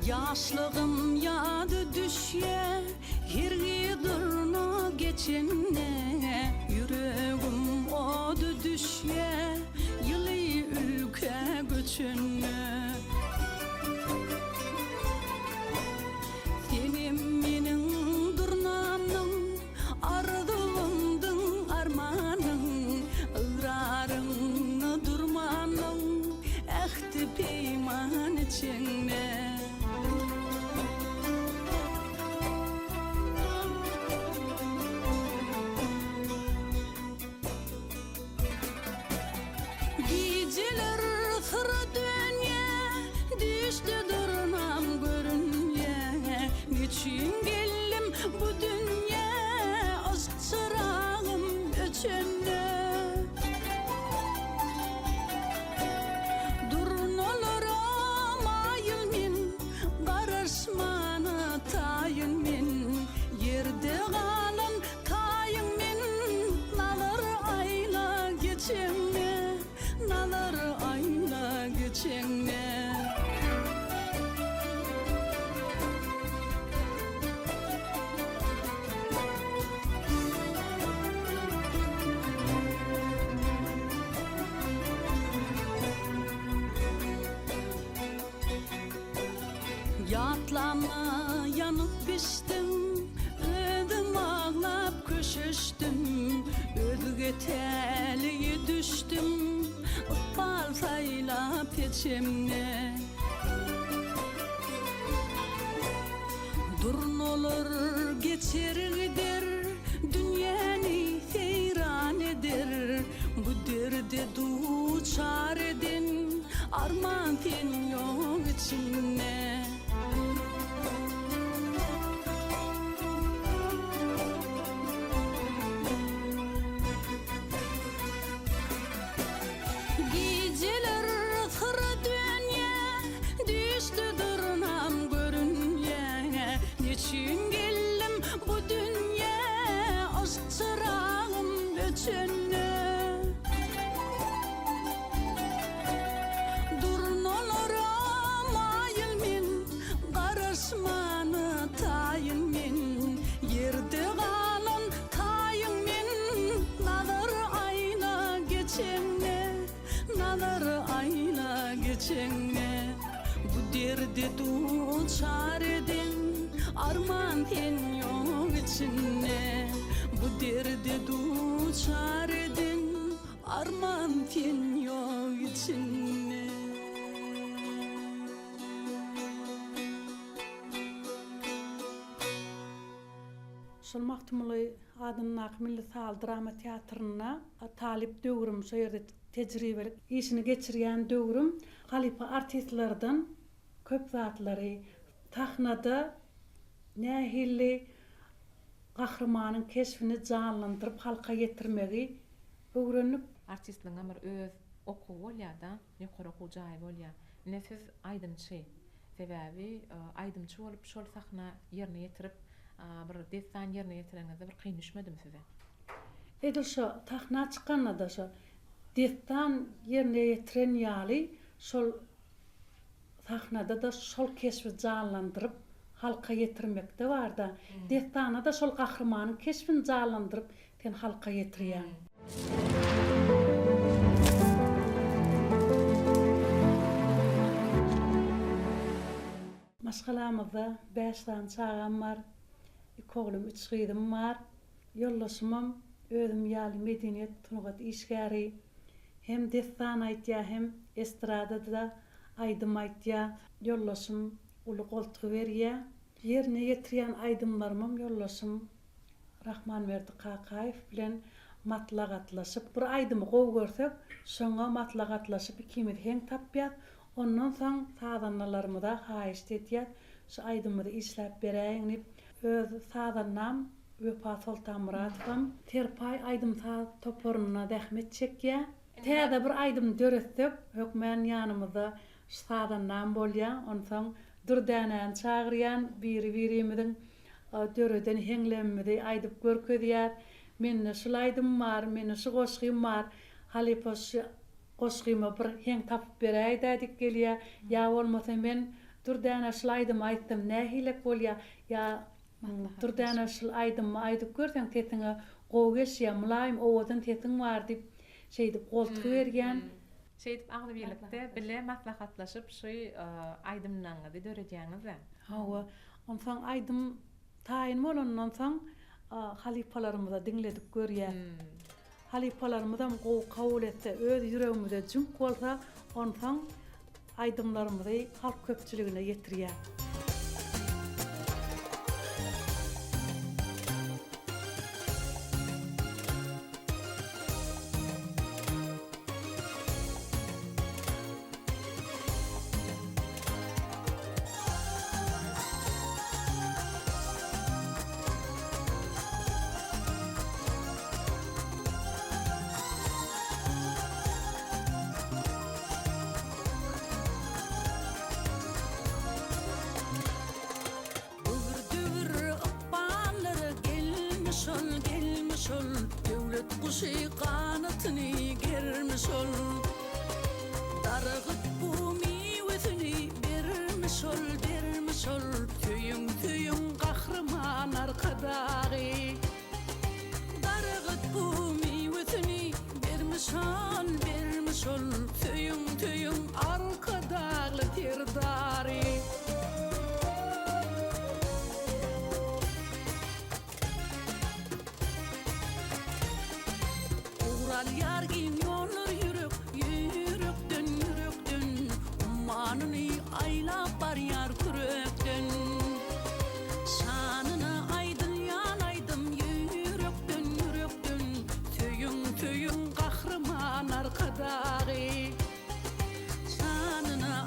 Yaşlığım yadı düşye, hirgi durna geçenne. Yüreğim odu düşye, yılı ülke göçenne. Senim menin durnamның, ardılımdың armanın, ıgrarını durmanın, ähti peyman içinne. Geceler sıra dönye, düştü durnam görünye. Niçin geldim bu dünya, aşk çırağım öçenne. Durun olurum ayıl min, karışmana tayın min. Yerde kalan tayın min, nalar ayla geçenne. Nalar ayla geçenne. Yatlama yanıp piştim, ödüm ağlap köşüştüm, ödüge teliye düştüm, bal sayla peçemne. Durun olur geçer gider, dünyanı seyran eder, bu derde duçar edin, ten yok içinde. Geceler kara dünya düştü durnam görünye. Niçin geldim bu dünya aşk çırağım göçünü. Durnalara mayıl min, qarışmanı tayın min. Yerde kalan tayın min, nazar ayna geçenne. Nazar ayna geçenne. Bu derdi duçar edin, arman ten yok içinde. Bu derdi duçar edin, arman ten yok içinde. Şol Mahtumly adına Milli Sal Drama Teatrına talip döwrüm şu yerde tecrübelik işini geçirýän döwrüm halipa artistlerden köp zatlary tahnada nähilli gahrymanyň keşfini janlandyryp halka getirmegi öwrenip Artistliň amar öz okuw bolýar-da, ýokary okuw jaý bolýar. Nefis aýdymçy. Sebäbi aýdymçy bolup şol sahna ýerine ýetirip bir destan ýerine ýetireňizde bir kyn düşmedim size. edil şu tahna çykanda da şu destan ýerine ýetiren ýaly şol sahnada da şol keşfi janlandyryp halka getirmekde bar-da. Destana da şol gahrymanyň keşfini janlandyryp ten halka getirýär. Maşgalamyzda 5 tane çağam bar, 2 oglum, 3 gyzym bar. Ýollaşmam özüm ýaly medeniýet tunugat işgäri. Hem destan aýtýar, hem estradada aýdym aýtýar. Ýollaşym uly goltugy berýär. Ýerine ýetirýän aýdymlarymam ýollaşym Rahmanberdi Kakaýew bilen matlaqatlaşyp bir aýdymy gowy görsek, şoňa matlaqatlaşyp ikimiz heň tapýar. Ondan soň sadanlarymyz da haýyş etýär. Şu aýdymy da işläp beräýin dip öz sadannam Wepa Sultan Muratowam terpay aýdym toporunyna dähmet çekýär. Täze bir aýdym döretsek, hökmen ýanymyzda sadannam bolýar. Ondan soň dürdänen çagyrýan biri-birimiziň döreden heňlemimizi aýdyp görkezýär. Menne şol aýdym bar, menne şu goşgym bar. Halypos goşgyma bir heň tapyp beräýdi diýip gelýär. Ýa bolmasa men dürdäne şol aýdym aýtdym, nähilek bolýar. Ýa dürdäne şol aýdymy aýdyp görseň tetiňe gowy geçýär, mulaýym owadan tetiň bar diýip şeýdip goltugy berýän. Şeýdip agly birlikde bile maslahatlaşyp şu aýdymlaňyzy döredýäňizler. Hawa, ondan soň aýdym taýyn bolandan soň halipalarymyza diňledip görýär. Halipalarymyzam gowy kabul etse, öz ýüregimizde jünk bolsa, ondan soň aýdymlarymyzy halk köpçüligine ýetirýär. Devlet kuşu kanatını germiş ol. Dargıt bu mivetini vermiş ol. Tüyün tüyün kahraman arkadağı. Dargıt bu mivetini vermiş ol. Tüyün tüyün arkadağı tirdarı. Yargin yolur yürekden ummanını aylap bar yar kürekten şanına aydım yürekten tüyün kahraman arkadağı şanına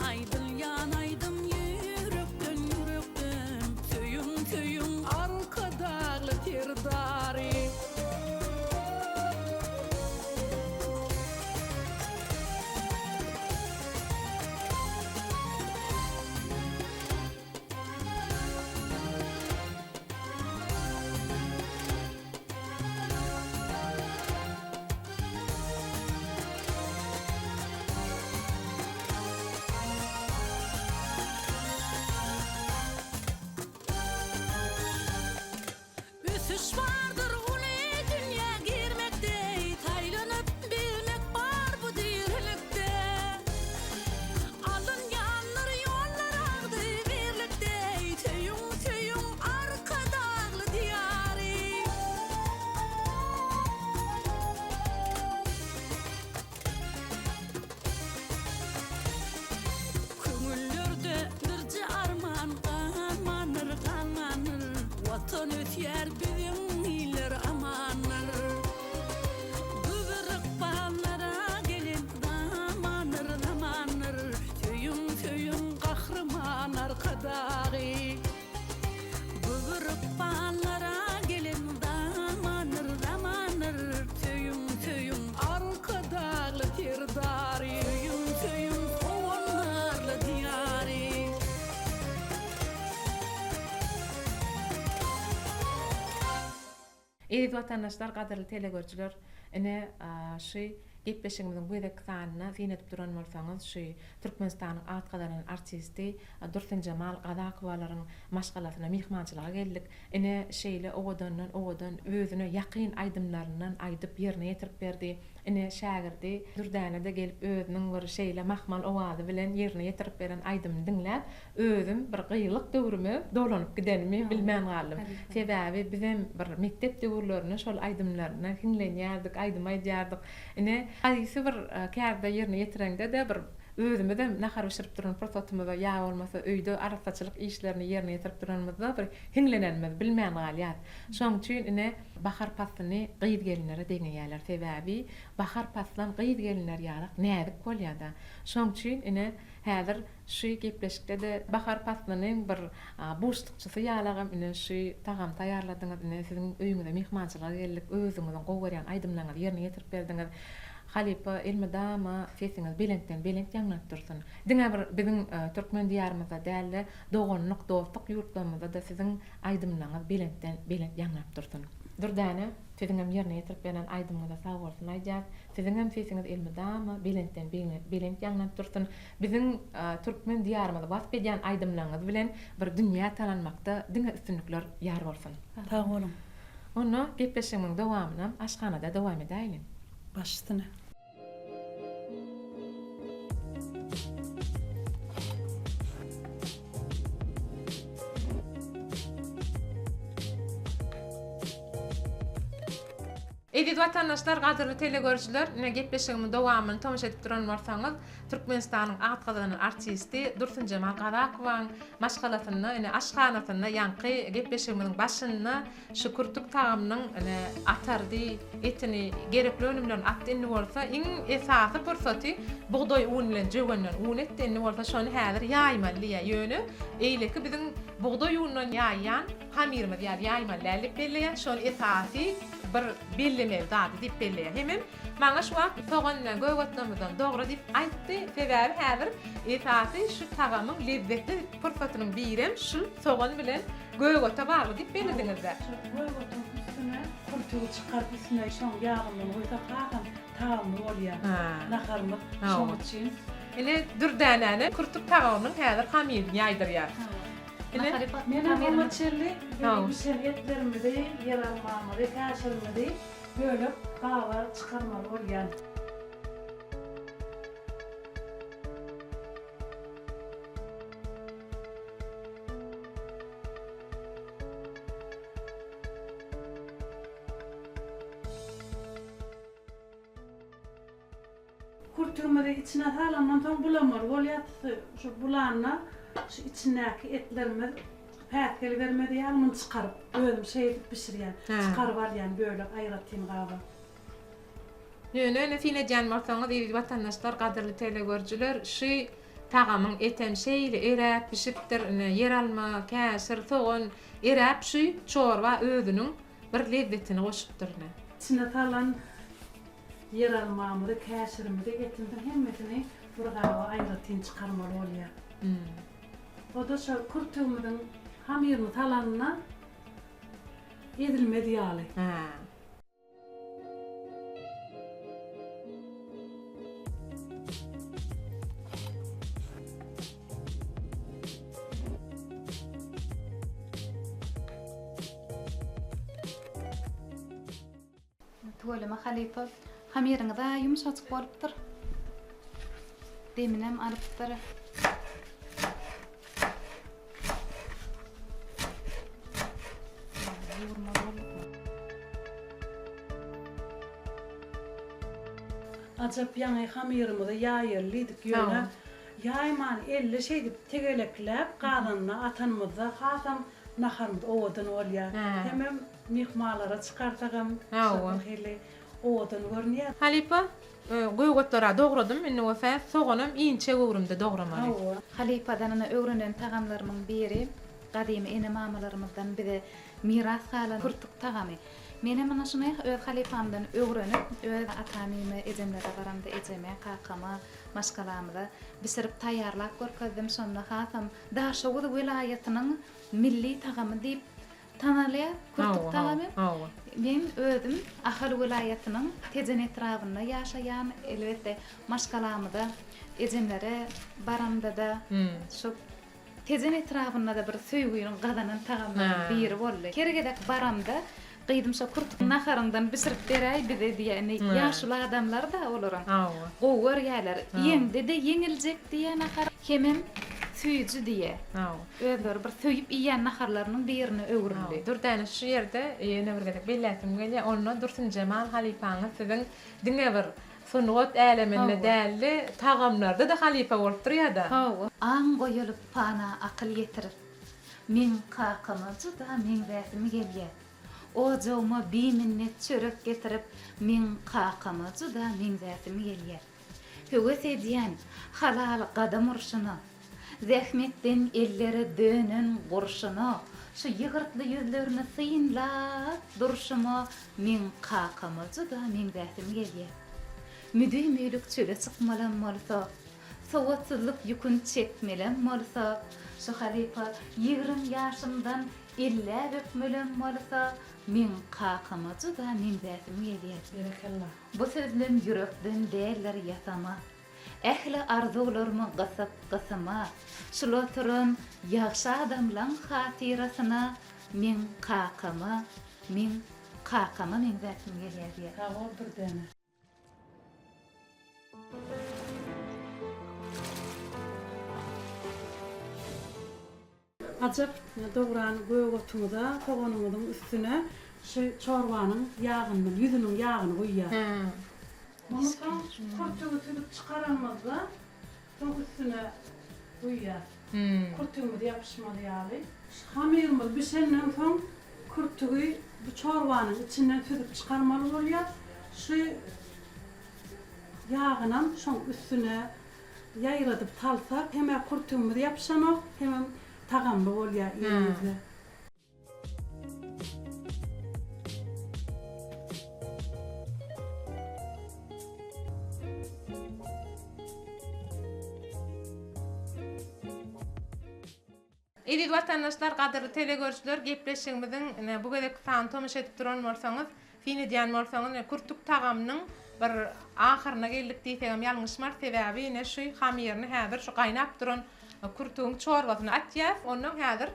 yoldan ötyer bizim iler amanlar. Gübürük bağlara gelin damanır damanır. Töyün töyün kahraman arkadağı. Gübürük bağlara gelin damanır damanır. Töyün töyün arkadağı tirdari. Töyün töyün onlarla diyari. Eýdi watandaşlar, gaderli telegörçüler, ene şu gepleşigimiziň bu edek sanyna sinetip duran bolsaňyz, şu Türkmenistanyň atgalanan artisti Dursun Jamal Gadakowalaryň maşgalasyna mihmançylyga geldik. Ene şeýle owadan özüne ýakyn aýdymlaryndan aýdyp ýerine ýetirip berdi. Ene şagirdi Dürdäne de gelip özüniň bir şeýle mahmal owazy bilen ýerine ýetirip beren aýdymyny diňläp, özüm bir gyýylyk döwrüme dolanyp gidenimi bilmän galym. Sebäbi bizim bir mektep döwürlerini şol aýdymlaryna hinlenýärdik, aýdym aýdýardyk. Ene haýsy bir kärde ýerine ýetirende de bir özüme de nahar bişirip duran prototypymda ýa bolmasa öýde araççylyk işlerini ýerine ýetirip duranmyzda bir hinlenenmiz bilmän galýar. Şoň üçin ine bahar pasyny gyýyp gelinlere deňýärler. Sebäbi bahar paslan gyýyp gelinler ýarak nädik bolýar-da. Şoň üçin ine häzir şu gepleşikde de bahar pasynyň bir boşlukçysy ýalagam ine şu tagam taýýarladyňyz, ine siziň öýüňize mihmançylyga geldik, özüňiziň gowurýan aýdymlaryňyzy ýerine ýetirip berdiňiz. Halipa elmedama sesiňiz belentden belent ýaňlap dursun. Diňe bir biziň türkmen diýarymyzda däli dogonlyk dostluk ýurtlarymyzda da siziň aýdymlaryňyz belentden belent ýaňlap dursun. Dürdäne siziň ýerine ýetirip beren aýdymyňyza sag bolsun aýdýar. Siziň sesiňiz elmedama belentden belent ýaňlap dursun. Biziň türkmen diýarymyzda wasp edýän aýdymlaryňyz bilen bir dünýä tananmakda diňe üstünlikler ýar bolsun. Sag bolun. Onu gepleşigimiň dowamyna aşganada dowam edäýin. Başystyna. Eýdi watandaşlar, gaderli telegörçüler, ine gepleşigimiň dowamyny tomuş edip duran bolsaňyz, Türkmenistanyň atgalanan artisti Dursun Jamal Gadakowaň maşgalasyny, ine aşganasyny ýanky gepleşigimiň başyna şu kurtuk tagamynyň ine atardy, etini gerekli önümden atdyny bolsa, iň esasy pursaty buğday uny bilen jöwenden un etdiňi bolsa, şonu häzir ýaýmallyğa ýönü, eýleki biziň buğday unyny ýaýan hamirimiz ýa ýaýmallyk belleýän, şol esasy bir belleme zady dip belleýär. Hemem maňa şu wagt soňandan göwgatnamyzdan dogry dip aýtdy. Sebäbi häzir esasy şu tagamyň lezzetli pursatynyň birem şu soňan bilen göwgata bagly dip bellediňizler. Göwgatyn üstüne kurtugy çykaryp üstüne şoň ýağymyň goýsa gatam taam bolýar. Naharmy şoň üçin. Ene Dürdäne kurtuk tagamyň häzir hamirini ýaýdyrýar. Mene homaçerli bir şeriyetlerimi de yer almamı de kaşırımı de böyle kahva çıkarmalı olyan. Kurturma de içine salandan son bulamalı olyatı şu bulanla şu içindeki etlerimi pätkeli vermedi ýalmyny çykaryp özüm şeýdip pişirýän. Çykaryp alýan böyle aýratyn gaba. Ýöne nesine jan bolsaňyz, eýdi watandaşlar, gaderli telegörçüler, şu tagamyň eten şeýle eräp pişipdir, yer alma, käsir, soğan eräp şu çorba özüniň bir lezzetini goşupdyr. İçine salan yer almamy, käsirimi de etimden hemmesini bir gaba aýratyn çykarmaly bolýar. O da şu kurtugymyň hamirini talanına edilmedi ýaly. Tuvalama halipa hamiriňize ýumşaçyk bolupdyr. Deminem alypdyr. Acap ýaňy hamirymyzy ýaýyrlydyk ýöne. Ýaýman elle şeýdip tegelekläp gazanyna atanmyzda hasam naharmyd odan olya. Hemem mihmalara çıkartagam. Awa. Hele odan görnýär. Halipa goýgotlara dogradym, meni wefat soğanam inçe gowrumda dogramaly. Awa. Halipadan öwrenen tagamlarymyň biri gadymy ene mamalarymyzdan biri miras galan kurtuk tagamy. Mene mana şunu öz halipamdan öwrenip, öz atanymy ejemlere baramda ejeme, kakama, maşgalamda bisirip taýýarlap görkezdim. Şonda hasam Daşowy welaýatynyň milli tagamy diýip tanalýa kurtuk tagamy. Men özüm Ahal welaýatynyň Tezen etrafynda ýaşaýan, elbetde maşgalamda ejemlere baramda da şu Tezen etrafynda da bir söýgüýüň gazanyň tagamlaryň biri boldy. Kergedek baramda Gıydımsa kurtuk naharından bisirip beray bize diýeni ýaşly adamlar da olaram. Gowar ýalar. Ýeňde de ýeňiljek diýen nahar hemem süýüji diýe. Özleri bir söýüp ýýän naharlarynyň birini öwründi. Durdany şu ýerde ýene bir gedek bellätim gelýär. Onda Dursun Cemal halipaňy siziň diňe bir sunwat äleminde däli tagamlarda da halipa bolup durýar-da. Aň goýulyp pana akyl ýetirip men kakamy da men wäsimi gelýär. O jowma biminnet çörek getirip men kakamy da men wäsimi gelýär. Höwes edýän halal gadam urşuny, zähmetden elleri dönen gurşuny, şu ýygyrtly ýüzlerini synlap durşumy men kakamy da men wäsimi gelýär. Müdüy müýlük çöle çykmalan bolsa, sowatsyzlyk ýükün çekmelen bolsa, şu halipa 20 ýaşymdan 50 öpmelen bolsa, men kakamy da men wäsimi gelýär. Berekallah. Bu sözlüm yürekden değerler yasama. Ehli arzularımı qısıp qısıma. Şuloturun yaxşı adamlan hatirasyna men kakamy men wäsimi gelýär. Awa bir dene. Ajak dogran goýgotuňda kogonumyň üstüne şu çorbanyň ýağını, ýüzüniň ýağını goýýar. Onu tam kurtugy tüdüp çıkaranmazda soň üstüne goýýar. Kurtugy ýapyşmaly ýaly. Hamirimiz bişenden soň kurtugy bu çorbanyň içinden tüdüp çıkarmaly bolýar. Şu ýağynam şoň üstüne ýaýradyp talsak, hemä kurtugy ýapyşanak, hemä tagamly bolýar ýeňizde. Edi vatandaşlar, gadyrly telegörçüler, gepleşigimiziň bu gedek fan tomuş edip duran bolsaňyz, fini diýen bolsaňyz, kurtuk tagamynyň bir ahyryna geldik diýsegem ýalňyşmar. Sebäbi ine şu hamirini häzir şu gaýnap duran kurtugyň çorbasyny atýar, ondan häzir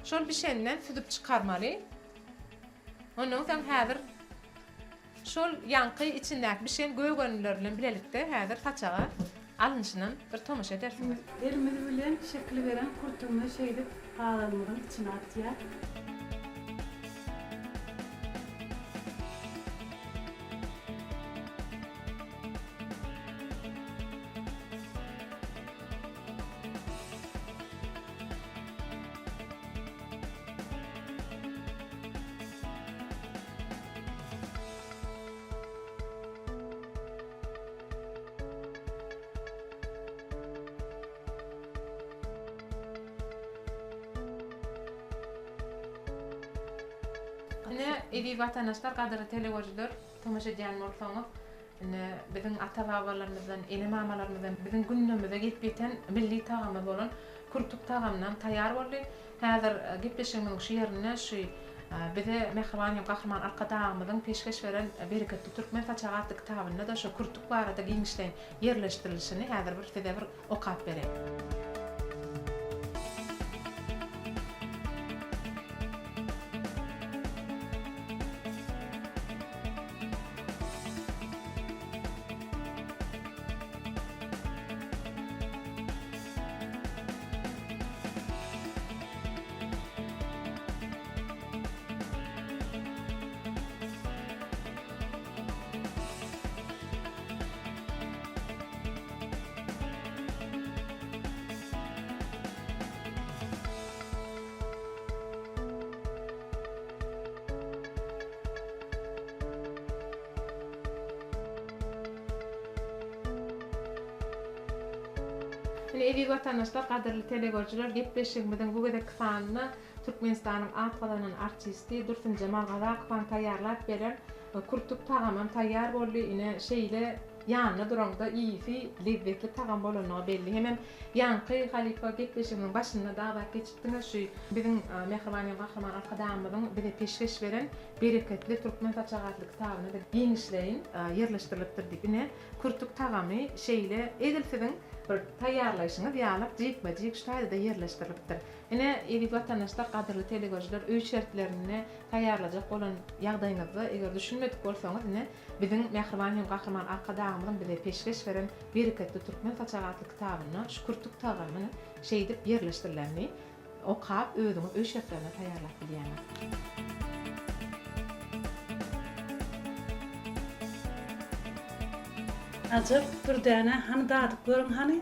şol bişenden südüp çıkarmaly. Ondan soň häzir şol ýanky içindäki bişen göýgönler bilen bilelikde häzir taçaga alınşynyň bir tomuş edersiňiz. Elimiz bilen şekli veren kurtugyny şeýdip galanmyň içine atýar. Ine edi vatandaşlar, gadyrly telegörçüler, tomuş edýän bolsaňyz, ine biziň ata-babalarymyzdan, ene mamalarymyzdan, biziň gündemimize gitbeten milli tagamy bolan kurtuk tagamdan taýýar boldy. Häzir gepleşigimiň şu ýerine şu bize Mehriban Gahrman arkadaşymyzyň peşkeş beren Bereketli Türkmen Taçagatly kitabyna da şu kurtuk barada giňişden ýerleşdirilişini häzir bir size bir okap berek. Eziz vatandaşlar, kaderli telegörjüler, gepleşigimizden bu gedek sanyny Türkmenistanyň atgalanan artisti Dursun Cemal Gazakpan taýýarlap beren kurtuk tagamam taýýar boldy. Ine şeýle ýanyna duranda iýsi, lezzetli tagam bolanyny belli. Hemen ýanky Halipa gepleşigimiň başynda daga geçipdiňiz şu biziň Mehriban Gahraman arkadaşymyzyň bize peşkeş beren bereketli Türkmen taçagatlyk kitabyny da giňişleýin ýerleşdirilipdir. Ine kurtuk tagamy şeýle edilsiň bir taýýarlaýyşyňyz ýalyp jekme-jek şu taýda ýerleşdirilipdir. Ine eziz vatandaşlar, kaderli telegörjüler, öý şertlerini taýýarlajak bolan ýagdaýyňyzda eger düşünmedik bolsaňyz, ine biziň Mehriban Gahraman arkadaşymyzyň bize peşkeş beren bereketli Türkmen taçagatlyk kitabyny şu kurtuk tagamyny şeýdip ýerleşdirilenmi okap özüňiz öý şertlerini taýýarlap bilýärler. Azıp bir däne hani dadyp görüň hani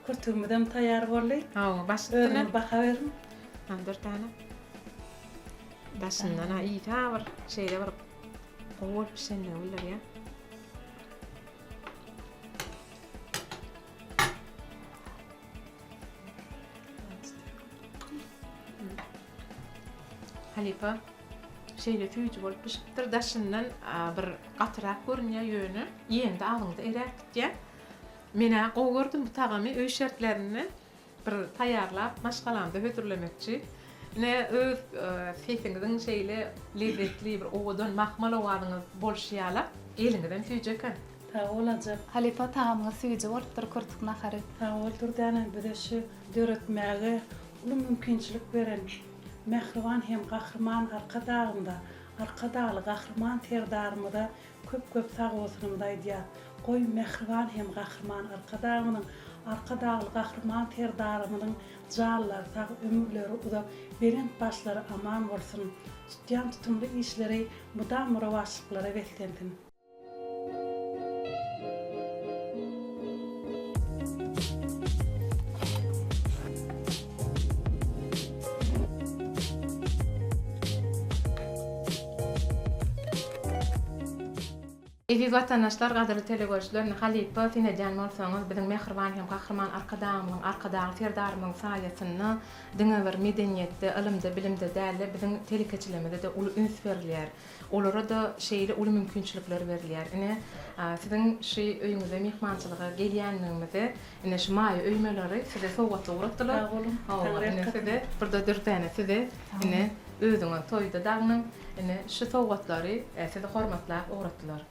kurtugymydan taýýar boldy. Başyndan Baka berin. bir tane. Başyndan iýta bir şeýle bir gowul pişenle bolar ýa. Halipa şeýle tüýjü bolup pişipdir. Daşyndan bir gatyrak görünýär ýöne. Ýeňde agyňda eräkdir. Mene gowy gördüm bu tagamy öý şertlerini bir taýýarlap maşgalamda hötürlemekçi. Ne öz feýsiňiziň şeýle lezzetli bir owadan mahmal owadyňyz bolşýarlar. Eliňizden tüýjeken. Ta olacak. Halipa tagamyňy süýje bolupdyr kurtuk nahary. Ta ol däne bir de şu döretmäge ulu mümkinçilik beren Mehriban hem Gahraman arkadaly Gahraman terdarmyda köp sag bolsunymda diýär. Goý Mehriban hem Gahraman arkadaly Gahraman terdarmynyň jallar sag ömürleri uzap beren başlary aman bolsun. Tutýan tutumly işleri mudam rawaşlyklara wetlensin. Eziz vatandaşlar, kaderli telegörjüler, Halipa finedýän bolsaňyz biziň Mehriban hem Gahraman arkadaly terdarmyň saýasyny diňe bir medeniýetde, ilmde, bilimde däle biziň telekeçilemede de uly üns berilýär. Olara da şeýle uly mümkinçilikler berilýär. Ine siziň şu öýüňize mehmançylyga gelýänliginizi, ine şu maýa öýmeleri size sowgatly uratdylar. Ine size bir da dürtene size ine özüňe toýda dagnyň ine şu sowgatlary size hormatlap uratdylar.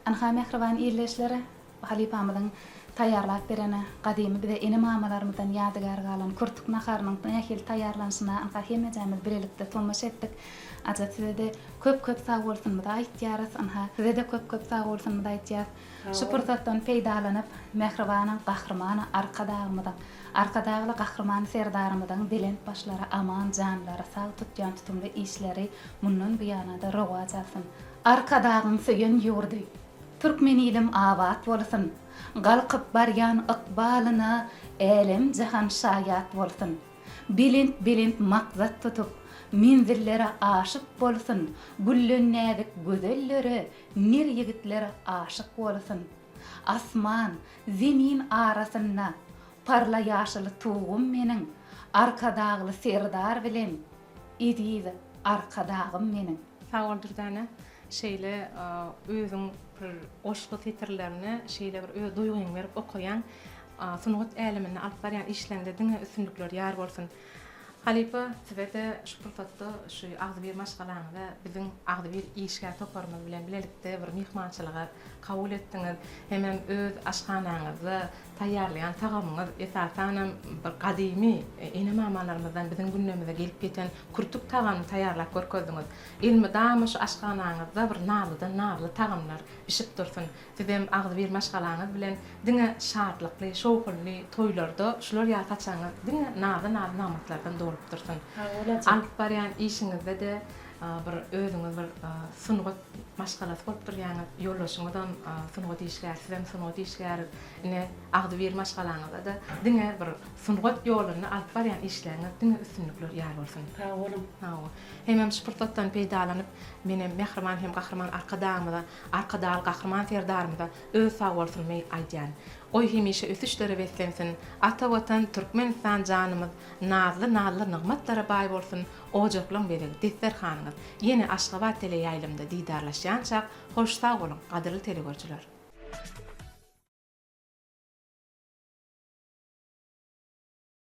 Anha Mehriban ýerleşleri Halipamyzyň taýýarlap berene gadymy bize ene mamalarymyzdan ýadygar galan kurtuk naharynyň nähil taýýarlanşyna anha hemejämiz bilelikde tolmaş etdik. Ajatyda de köp sag bolsunmy da aýtýarys, anha size de köp sag bolsunmy da aýtýar. Şu pursatdan peýdalanyp Mehribanyň Gahramany arkadaly Gahraman serdarymyzyň belent başlary aman janlary sag tutýan tutumly işleri mundan buýana da rowaj alsyn. Arkadagyň söýen ýurdy. Türkmen ilim awat bolsyn. Galkyp barýan ykbalyna elem jahan şaýat bolsyn. Bilent maksat tutup menzillere aşyk bolsyn. Güllenädik gözellere nir ýigitlere aşyk bolsyn. Asman, zemin arasynda parla ýaşyly tuğum meniň. Arkadagy serdar bilen ediz arkadagym meniň. Sağ ol Dürdane. Şeýle özüň bir oşly titrlerini şeýle bir duýguň berip okuyan sunugat älimini alyp barýan işlerinde diňe üstünlikler ýar bolsun. Halipa sebäde şu pursatda şu agdy bir maşgalaňyza biziň agdy bir işge toparmamy bilen bilelikde bir mehmançylyga kabul etdiňiz. Hemem öz aşganaňyzy taýýarlayan tagamyňyz esasen bir gadymy ene mamalarymyzdan biziň gündemimize gelip geten kurtuk tagamy taýýarlap görkezdiňiz. Ilmi damy şu aşganaňyzda bir nagly tagamlar pişip dursun. Sizem agdy bir maşgalaňyz bilen diňe şadlykly, şowkly toýlarda şular ýataçaňyz diňe nagly namatlardan dolup dursun. Alyp barýan işiňizde de bir özüňiz bir sunugat maşgalasy bolup durýaňyz, ýoldaşyňyzdan sunugat işgär, sizem sunugat işgär, ine agdy bir maşgalaňyzda da diňe bir sunugat ýoluny alyp barýan işleriňiz diňe üstünlikler ýar bolsun. Ta oğlum. Hemem şpurtdan peýdalanyp menem Mähriman hem Gahrman arkadamda, arkadaly Gahrman serdarmda öz sag bolsunmy aýdýan. Oy hemişe ösüşlere beslensin, ata watan Türkmenistan janymyz nazly nygmatlara baý bolsun, ojaklaň beregi Desterhanyňyz ýene Aşgabat tele ýaýlymda didarlaşýançak, hoş sag bolun, gadyrly telegörçüler.